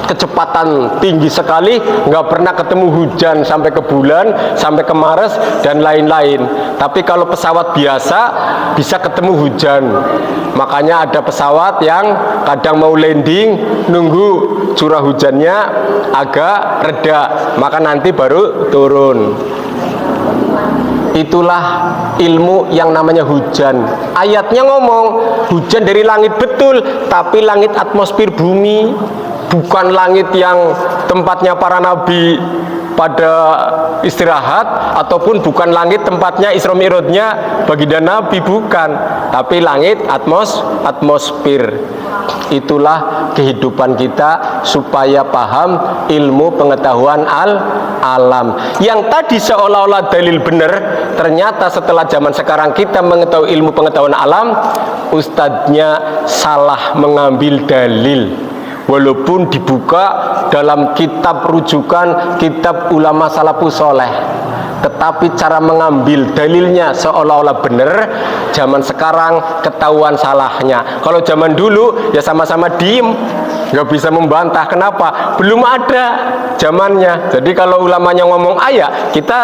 kecepatan tinggi sekali, nggak pernah ketemu hujan sampai ke bulan, sampai ke Mars, dan lain-lain. Tapi kalau pesawat biasa bisa ketemu hujan. Makanya ada pesawat yang kadang mau landing, nunggu curah hujannya agak reda, maka nanti baru turun. Itulah ilmu yang namanya hujan. Ayatnya ngomong hujan dari langit, betul, tapi langit atmosfer bumi, bukan langit yang tempatnya para nabi pada istirahat, ataupun bukan langit tempatnya Isra Mi'rajnya baginda Nabi, bukan, tapi langit atmosfer. Itulah kehidupan kita supaya paham ilmu pengetahuan alam. Yang tadi seolah-olah dalil benar, ternyata setelah zaman sekarang kita mengetahui ilmu pengetahuan alam, ustadznya salah mengambil dalil. Walaupun dibuka dalam kitab rujukan, kitab ulama salafus soleh, tetapi cara mengambil dalilnya seolah-olah benar. Zaman sekarang ketahuan salahnya. Kalau zaman dulu ya sama-sama diem, nggak bisa membantah. Kenapa? Belum ada zamannya. Jadi kalau ulamanya ngomong A ya kita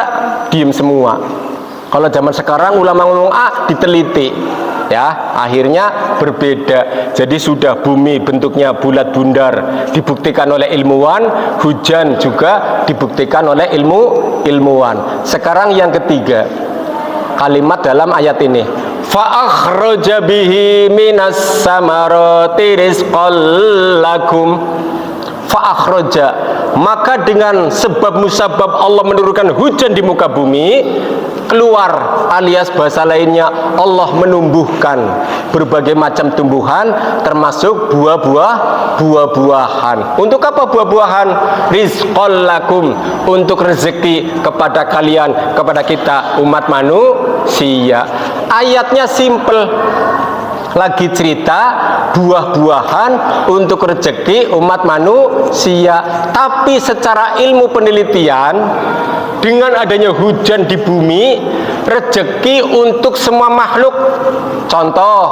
diem semua. Kalau zaman sekarang ulama ngomong A diteliti, ya akhirnya berbeda. Jadi sudah bumi bentuknya bulat bundar dibuktikan oleh ilmuwan, hujan juga dibuktikan oleh ilmuwan. Sekarang yang ketiga, kalimat dalam ayat ini, fa akhraja bihi minas samarati rizqal lakum. Fa akhraja, maka dengan sebab musabab Allah menurunkan hujan di muka bumi, keluar, alias bahasa lainnya Allah menumbuhkan berbagai macam tumbuhan, termasuk buah-buahan. Untuk apa buah-buahan? Rizqal lakum, untuk rezeki kepada kalian, kepada kita umat manusia. Ayatnya simple, lagi cerita buah-buahan untuk rezeki umat manusia. Tapi secara ilmu penelitian, dengan adanya hujan di bumi, rezeki untuk semua makhluk. Contoh,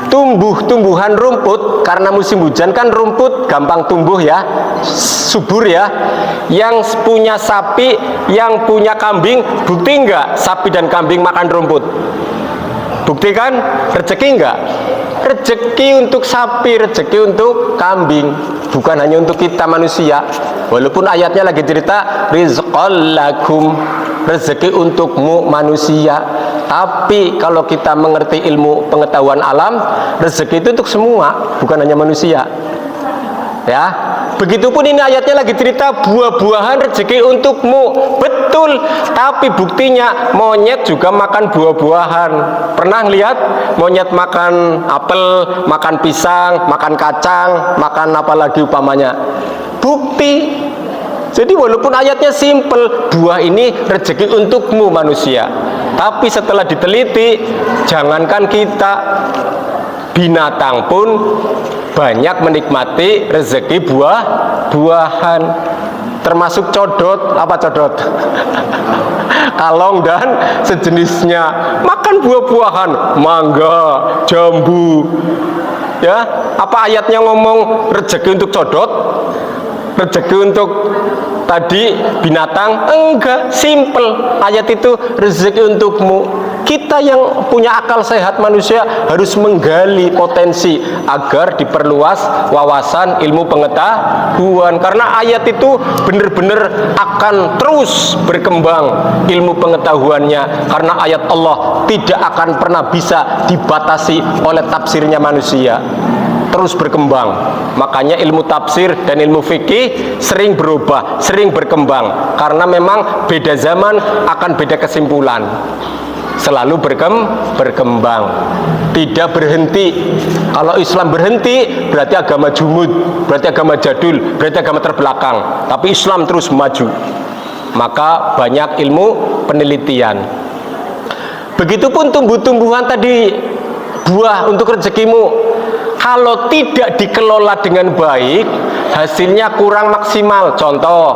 tumbuh-tumbuhan rumput, karena musim hujan kan rumput gampang tumbuh ya, subur ya. Yang punya sapi, yang punya kambing, bukti enggak sapi dan kambing makan rumput? Bukti kan? Rezeki enggak? Rezeki untuk sapi, rezeki untuk kambing, bukan hanya untuk kita manusia. Walaupun ayatnya lagi cerita rizqal lakum, rezeki untukmu manusia, tapi kalau kita mengerti ilmu pengetahuan alam, rezeki itu untuk semua, bukan hanya manusia. Ya, begitupun ini ayatnya lagi cerita buah-buahan rezeki untukmu, betul. Tapi buktinya monyet juga makan buah-buahan. Pernah lihat monyet makan apel, makan pisang, makan kacang, makan apa lagi umpamanya? Bukti. Jadi walaupun ayatnya simple, buah ini rezeki untukmu manusia, tapi setelah diteliti, jangankan kita, binatang pun banyak menikmati rezeki buah-buahan, termasuk codot. Apa codot? Kalong dan sejenisnya makan buah-buahan, mangga, jambu. Ya, apa ayatnya ngomong rezeki untuk codot? Rezeki untuk tadi binatang? Enggak, simple. Ayat itu rezeki untukmu. Kita yang punya akal sehat manusia harus menggali potensi agar diperluas wawasan ilmu pengetahuan, karena ayat itu benar-benar akan terus berkembang ilmu pengetahuannya, karena ayat Allah tidak akan pernah bisa dibatasi oleh tafsirnya manusia, terus berkembang. Makanya ilmu tafsir dan ilmu fikih sering berubah, sering berkembang, karena memang beda zaman akan beda kesimpulan. Selalu berkembang, tidak berhenti. Kalau Islam berhenti berarti agama jumud, berarti agama jadul, berarti agama terbelakang. Tapi Islam terus maju, maka banyak ilmu penelitian. Begitupun tumbuh-tumbuhan tadi, buah untuk rezekimu, kalau tidak dikelola dengan baik, hasilnya kurang maksimal. Contoh,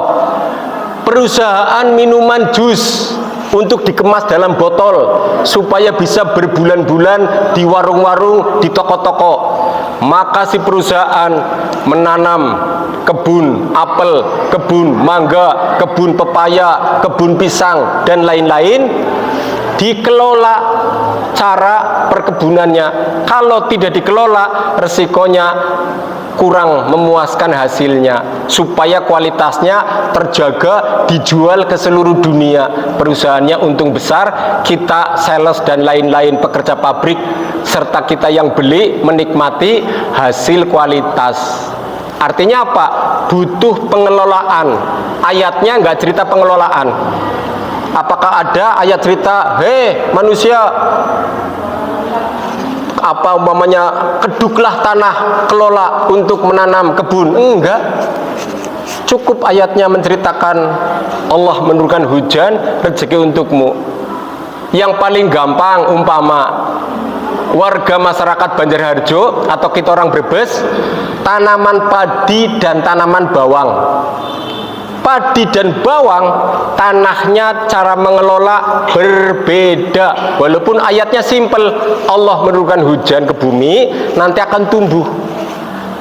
perusahaan minuman jus untuk dikemas dalam botol supaya bisa berbulan-bulan di warung-warung, di toko-toko, maka si perusahaan menanam kebun apel, kebun mangga, kebun pepaya, kebun pisang, dan lain-lain. Dikelola cara perkebunannya. Kalau tidak dikelola, resikonya kurang memuaskan hasilnya. Supaya kualitasnya terjaga, dijual ke seluruh dunia, perusahaannya untung besar, kita sales dan lain-lain, pekerja pabrik serta kita yang beli menikmati hasil kualitas. Artinya apa? Butuh pengelolaan. Ayatnya nggak cerita pengelolaan. Apakah ada ayat cerita, hei manusia, apa umpamanya, keduklah tanah, kelola untuk menanam kebun? Enggak. Cukup ayatnya menceritakan Allah menurunkan hujan, rezeki untukmu. Yang paling gampang, umpama warga masyarakat Banjarharjo atau kita orang Brebes, tanaman padi dan tanaman bawang. Padi dan bawang, tanahnya, cara mengelola berbeda. Walaupun ayatnya simpel, Allah menurunkan hujan ke bumi, nanti akan tumbuh.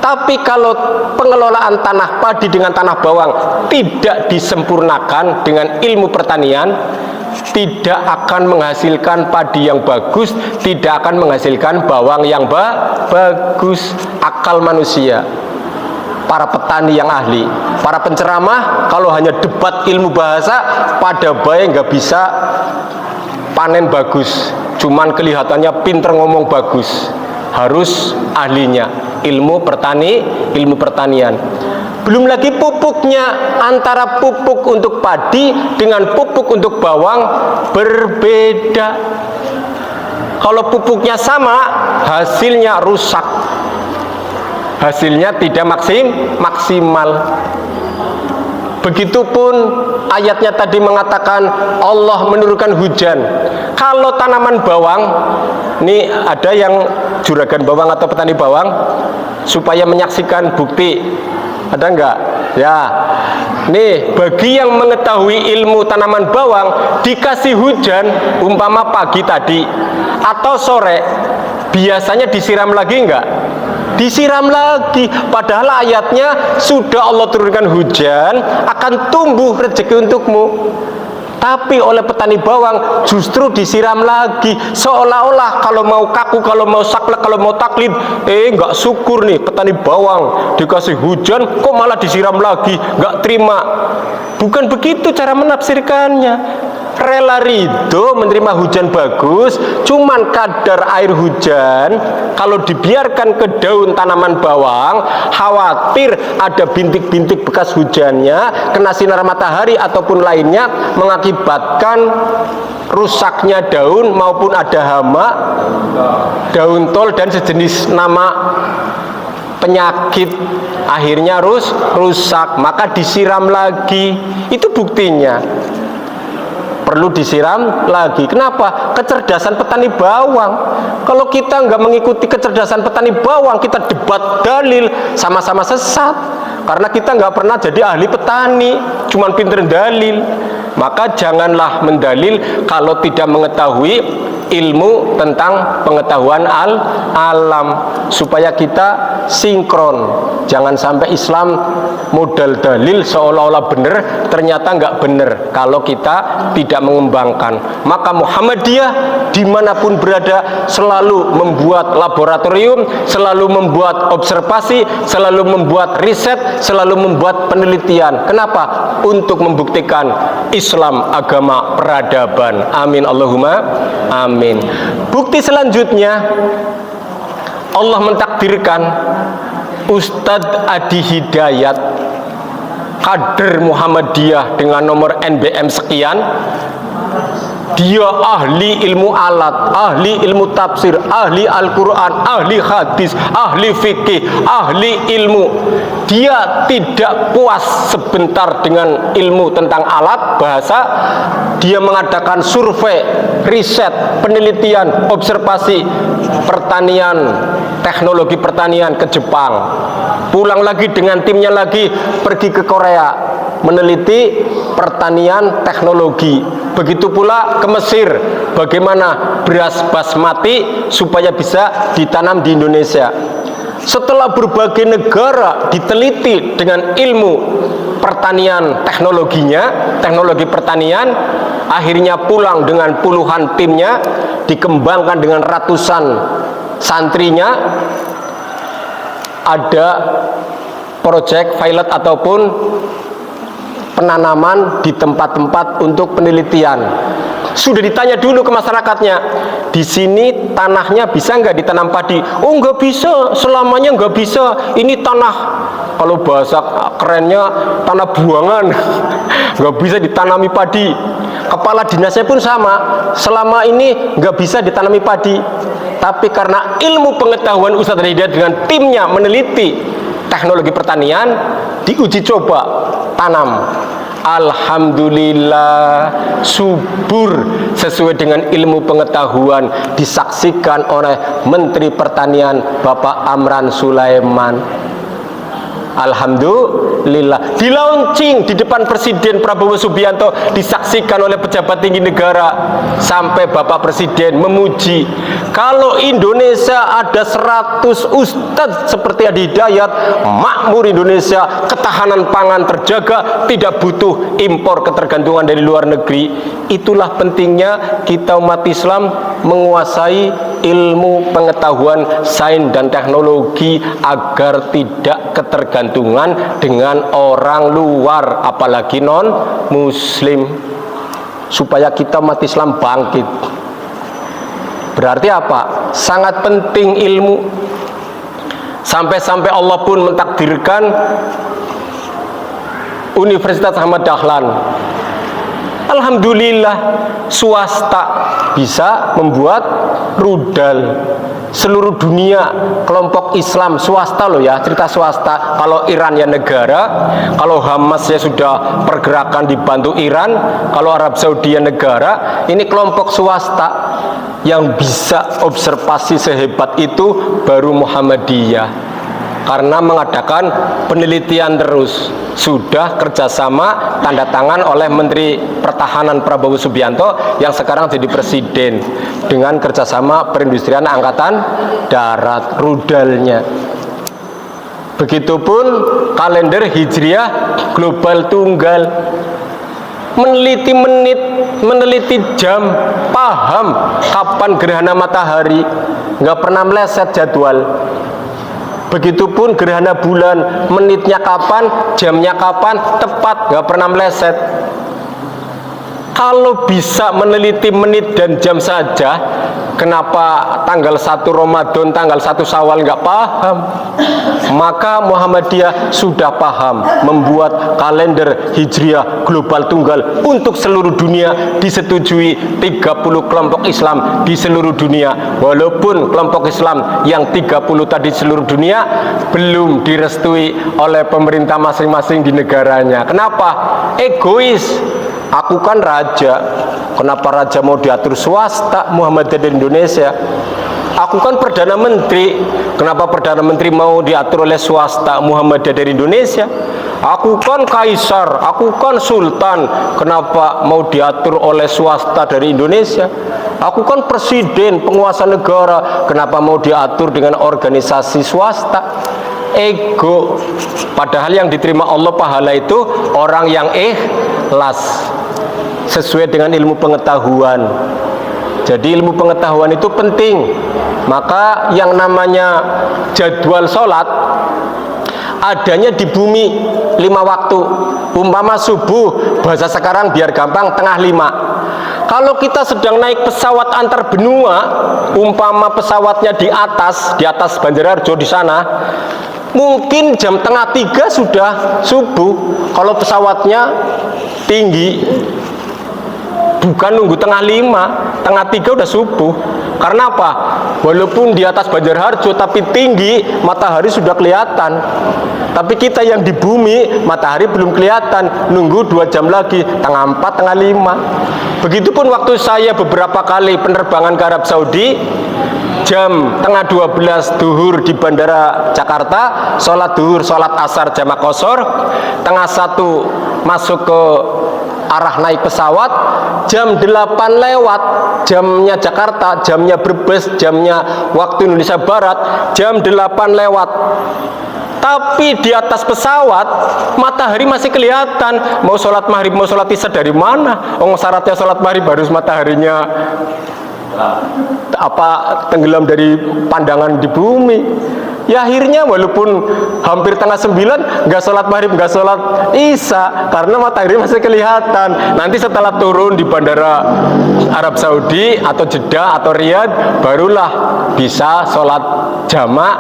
Tapi kalau pengelolaan tanah padi dengan tanah bawang tidak disempurnakan dengan ilmu pertanian, tidak akan menghasilkan padi yang bagus, tidak akan menghasilkan bawang yang bagus. Akal manusia, para petani yang ahli, para penceramah, kalau hanya debat ilmu bahasa, pada baik nggak bisa panen bagus, cuman kelihatannya pinter ngomong bagus. Harus ahlinya, ilmu pertanian. Belum lagi pupuknya, antara pupuk untuk padi dengan pupuk untuk bawang berbeda. Kalau pupuknya sama, hasilnya rusak, hasilnya tidak maksimal. Begitupun ayatnya tadi mengatakan Allah menurunkan hujan. Kalau tanaman bawang, ini ada yang juragan bawang atau petani bawang, supaya menyaksikan bukti, ada enggak? Ya, nih bagi yang mengetahui ilmu tanaman bawang, dikasih hujan umpama pagi tadi atau sore, biasanya disiram lagi enggak? Disiram lagi, padahal ayatnya sudah Allah turunkan hujan, akan tumbuh rezeki untukmu. Tapi oleh petani bawang justru disiram lagi, seolah-olah kalau mau kaku, kalau mau saklek, kalau mau taklid, nggak syukur nih petani bawang, dikasih hujan kok malah disiram lagi, nggak terima. Bukan begitu cara menafsirkannya. Rela ridho menerima hujan bagus, cuman kadar air hujan kalau dibiarkan ke daun tanaman bawang, khawatir ada bintik-bintik bekas hujannya kena sinar matahari ataupun lainnya, mengakibatkan rusaknya daun maupun ada hama, daun tol dan sejenis nama penyakit, akhirnya rusak, maka disiram lagi. Itu buktinya perlu disiram lagi. Kenapa? Kecerdasan petani bawang. Kalau kita nggak mengikuti kecerdasan petani bawang, kita debat dalil, sama-sama sesat. Karena kita nggak pernah jadi ahli petani, cuman pinter dalil. Maka janganlah mendalil kalau tidak mengetahui ilmu tentang pengetahuan alam, supaya kita sinkron. Jangan sampai Islam modal dalil seolah-olah benar, ternyata nggak benar kalau kita tidak mengembangkan. Maka Muhammadiyah dimanapun berada selalu membuat laboratorium, selalu membuat observasi, selalu membuat riset, selalu membuat penelitian. Kenapa? Untuk membuktikan Islam agama peradaban. Amin Allahumma amin. Bukti selanjutnya, Allah mentakdirkan Ustadz Adi Hidayat, kader Muhammadiyah dengan nomor NBM sekian. Dia ahli ilmu alat, ahli ilmu tafsir, ahli Al-Quran, ahli hadis, ahli fikih, ahli ilmu. Dia tidak puas sebentar dengan ilmu tentang alat bahasa. Dia mengadakan survei, riset, penelitian, observasi pertanian, teknologi pertanian ke Jepang. Pulang lagi dengan timnya lagi pergi ke Korea, meneliti pertanian teknologi. Begitu pula ke Mesir, bagaimana beras basmati supaya bisa ditanam di Indonesia. Setelah berbagai negara diteliti dengan ilmu pertanian teknologinya, teknologi pertanian, akhirnya pulang dengan puluhan timnya, dikembangkan dengan ratusan santrinya. Ada proyek pilot ataupun penanaman di tempat-tempat untuk penelitian. Sudah ditanya dulu ke masyarakatnya, di sini tanahnya bisa nggak ditanam padi? Oh, nggak bisa, selamanya nggak bisa. Ini tanah, kalau bahasa kerennya tanah buangan, nggak bisa ditanami padi. Kepala dinasnya pun sama, selama ini nggak bisa ditanami padi. Tapi karena ilmu pengetahuan Ustadz Hidayat dengan timnya meneliti teknologi pertanian, diuji coba tanam. Alhamdulillah subur sesuai dengan ilmu pengetahuan, disaksikan oleh Menteri Pertanian Bapak Amran Sulaiman. Alhamdulillah, di launching di depan Presiden Prabowo Subianto, disaksikan oleh pejabat tinggi negara, sampai Bapak Presiden memuji kalau Indonesia ada 100 ustadz seperti Adi Hidayat, makmur Indonesia, ketahanan pangan terjaga, tidak butuh impor ketergantungan dari luar negeri. Itulah pentingnya kita umat Islam menguasai ilmu pengetahuan sains dan teknologi agar tidak ketergantungan dengan orang luar, apalagi non muslim, supaya kita umat Islam bangkit. Berarti apa? Sangat penting ilmu. Sampai-sampai Allah pun mentakdirkan Universitas Ahmad Dahlan, alhamdulillah, swasta bisa membuat rudal. Seluruh dunia kelompok Islam swasta loh ya, cerita swasta. Kalau Iran ya negara, kalau Hamas ya sudah pergerakan dibantu Iran, kalau Arab Saudi ya negara. Ini kelompok swasta yang bisa observasi sehebat itu baru Muhammadiyah, karena mengadakan penelitian terus. Sudah kerjasama tanda tangan oleh Menteri Pertahanan Prabowo Subianto yang sekarang jadi presiden, dengan kerjasama perindustrian angkatan darat, rudalnya. Begitupun kalender hijriah global tunggal, meneliti menit, meneliti jam, paham kapan gerhana matahari, nggak pernah meleset jadwal. Begitupun gerhana bulan, menitnya kapan, jamnya kapan, tepat, nggak pernah meleset. Kalau bisa meneliti menit dan jam saja, kenapa tanggal 1 Ramadan, tanggal 1 Syawal nggak paham? Maka Muhammadiyah sudah paham membuat kalender hijriah global tunggal untuk seluruh dunia, disetujui 30 kelompok Islam di seluruh dunia. Walaupun kelompok Islam yang 30 tadi seluruh dunia belum direstui oleh pemerintah masing-masing di negaranya. Kenapa? Egois. Aku kan raja, kenapa raja mau diatur swasta Muhammadiyah di Indonesia? Aku kan Perdana Menteri, kenapa Perdana Menteri mau diatur oleh swasta Muhammadiyah dari Indonesia? Aku kan kaisar, aku kan sultan, kenapa mau diatur oleh swasta dari Indonesia? Aku kan presiden, penguasa negara, kenapa mau diatur dengan organisasi swasta? Ego. Padahal yang diterima Allah pahala itu orang yang ikhlas sesuai dengan ilmu pengetahuan. Jadi ilmu pengetahuan itu penting. Maka yang namanya jadwal sholat adanya di bumi 5 waktu. Umpama subuh, bahasa sekarang biar gampang, tengah 5. Kalau kita sedang naik pesawat antar benua, umpama pesawatnya di atas Banjarharjo di sana, mungkin jam tengah 3 sudah subuh. Kalau pesawatnya tinggi, bukan nunggu tengah 5, tengah 3 udah subuh. Karena apa? Walaupun di atas Banjarharjo tapi tinggi, matahari sudah kelihatan. Tapi kita yang di bumi, matahari belum kelihatan, nunggu 2 jam lagi, tengah 4, tengah 5. Begitupun waktu saya beberapa kali penerbangan ke Arab Saudi, jam tengah 12 duhur di Bandara Jakarta, sholat duhur, sholat asar jamak qashar, tengah 1 masuk ke arah naik pesawat, jam 8 lewat, jamnya Jakarta, jamnya Brebes, jamnya waktu Indonesia Barat, jam 8 lewat. Tapi di atas pesawat matahari masih kelihatan. Mau sholat maghrib, mau sholat isya dari mana? Syaratnya sholat maghrib harus mataharinya tenggelam dari pandangan di bumi. Ya akhirnya walaupun hampir tengah 9 nggak sholat maghrib, nggak sholat isya karena matahari masih kelihatan. Nanti setelah turun di bandara Arab Saudi atau Jeddah atau Riyadh barulah bisa sholat jamak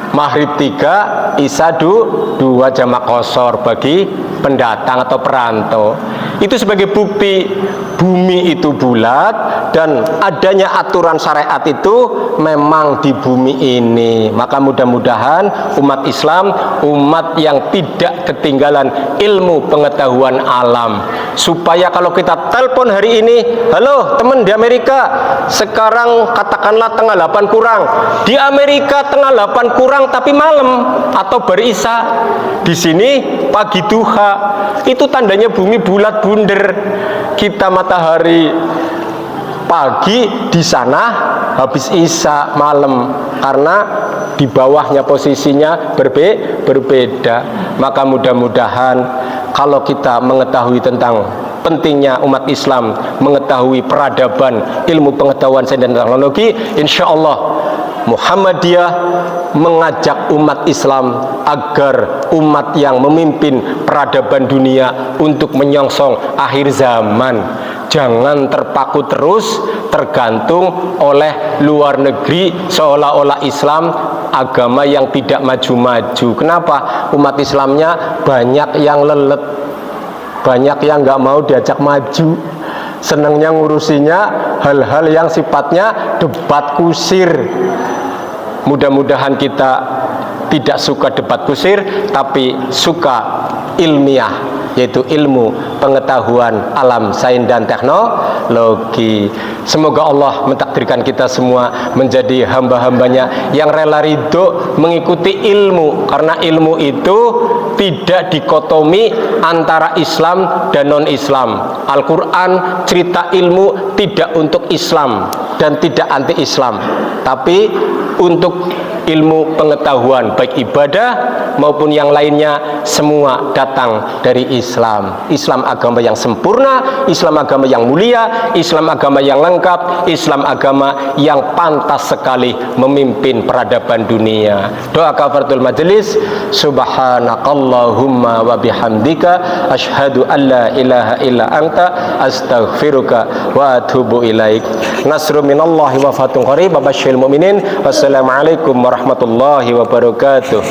maghrib 3, isya 2 jamak qashar bagi pendatang atau perantau. Itu sebagai bukti bumi itu bulat dan adanya aturan syariat itu memang di bumi ini. Maka mudah-mudahan umat Islam, umat yang tidak ketinggalan ilmu pengetahuan alam, supaya kalau kita telepon hari ini, halo teman di Amerika, sekarang katakanlah tengah 8 kurang, di Amerika tengah 8 kurang tapi malam atau berisya, di sini pagi duha, itu tandanya bumi bulat bunder. Kita matahari pagi, di sana habis isya malam, karena di bawahnya posisinya berbeda. Maka mudah-mudahan kalau kita mengetahui tentang pentingnya umat Islam mengetahui peradaban, ilmu pengetahuan sains dan teknologi, insya Allah Muhammadiyah mengajak umat Islam agar umat yang memimpin peradaban dunia untuk menyongsong akhir zaman. Jangan terpaku terus tergantung oleh luar negeri, seolah-olah Islam agama yang tidak maju-maju. Kenapa? Umat Islamnya banyak yang lelet, banyak yang nggak mau diajak maju, senangnya ngurusinya hal-hal yang sifatnya debat kusir. Mudah-mudahan kita tidak suka debat kusir, tapi suka ilmiah, yaitu ilmu pengetahuan alam, sains dan teknologi. Semoga Allah mentakdirkan kita semua menjadi hamba-hambanya yang rela ridho mengikuti ilmu, karena ilmu itu tidak dikotomi antara Islam dan non-Islam. Al-Quran cerita ilmu tidak untuk Islam dan tidak anti-Islam, tapi untuk ilmu pengetahuan baik ibadah maupun yang lainnya, semua datang dari Islam. Islam agama yang sempurna, Islam agama yang mulia, Islam agama yang lengkap, Islam agama yang pantas sekali memimpin peradaban dunia. Doa kafaratul majelis, subhanakallahumma wa bihamdika asyhadu an la ilaha illa anta astaghfiruka wa atubu ilaik. Nasrun minallahi wa fathun qarib. Basyiril mu'minin. Wassalamualaikum warahmatullahi wabarakatuh.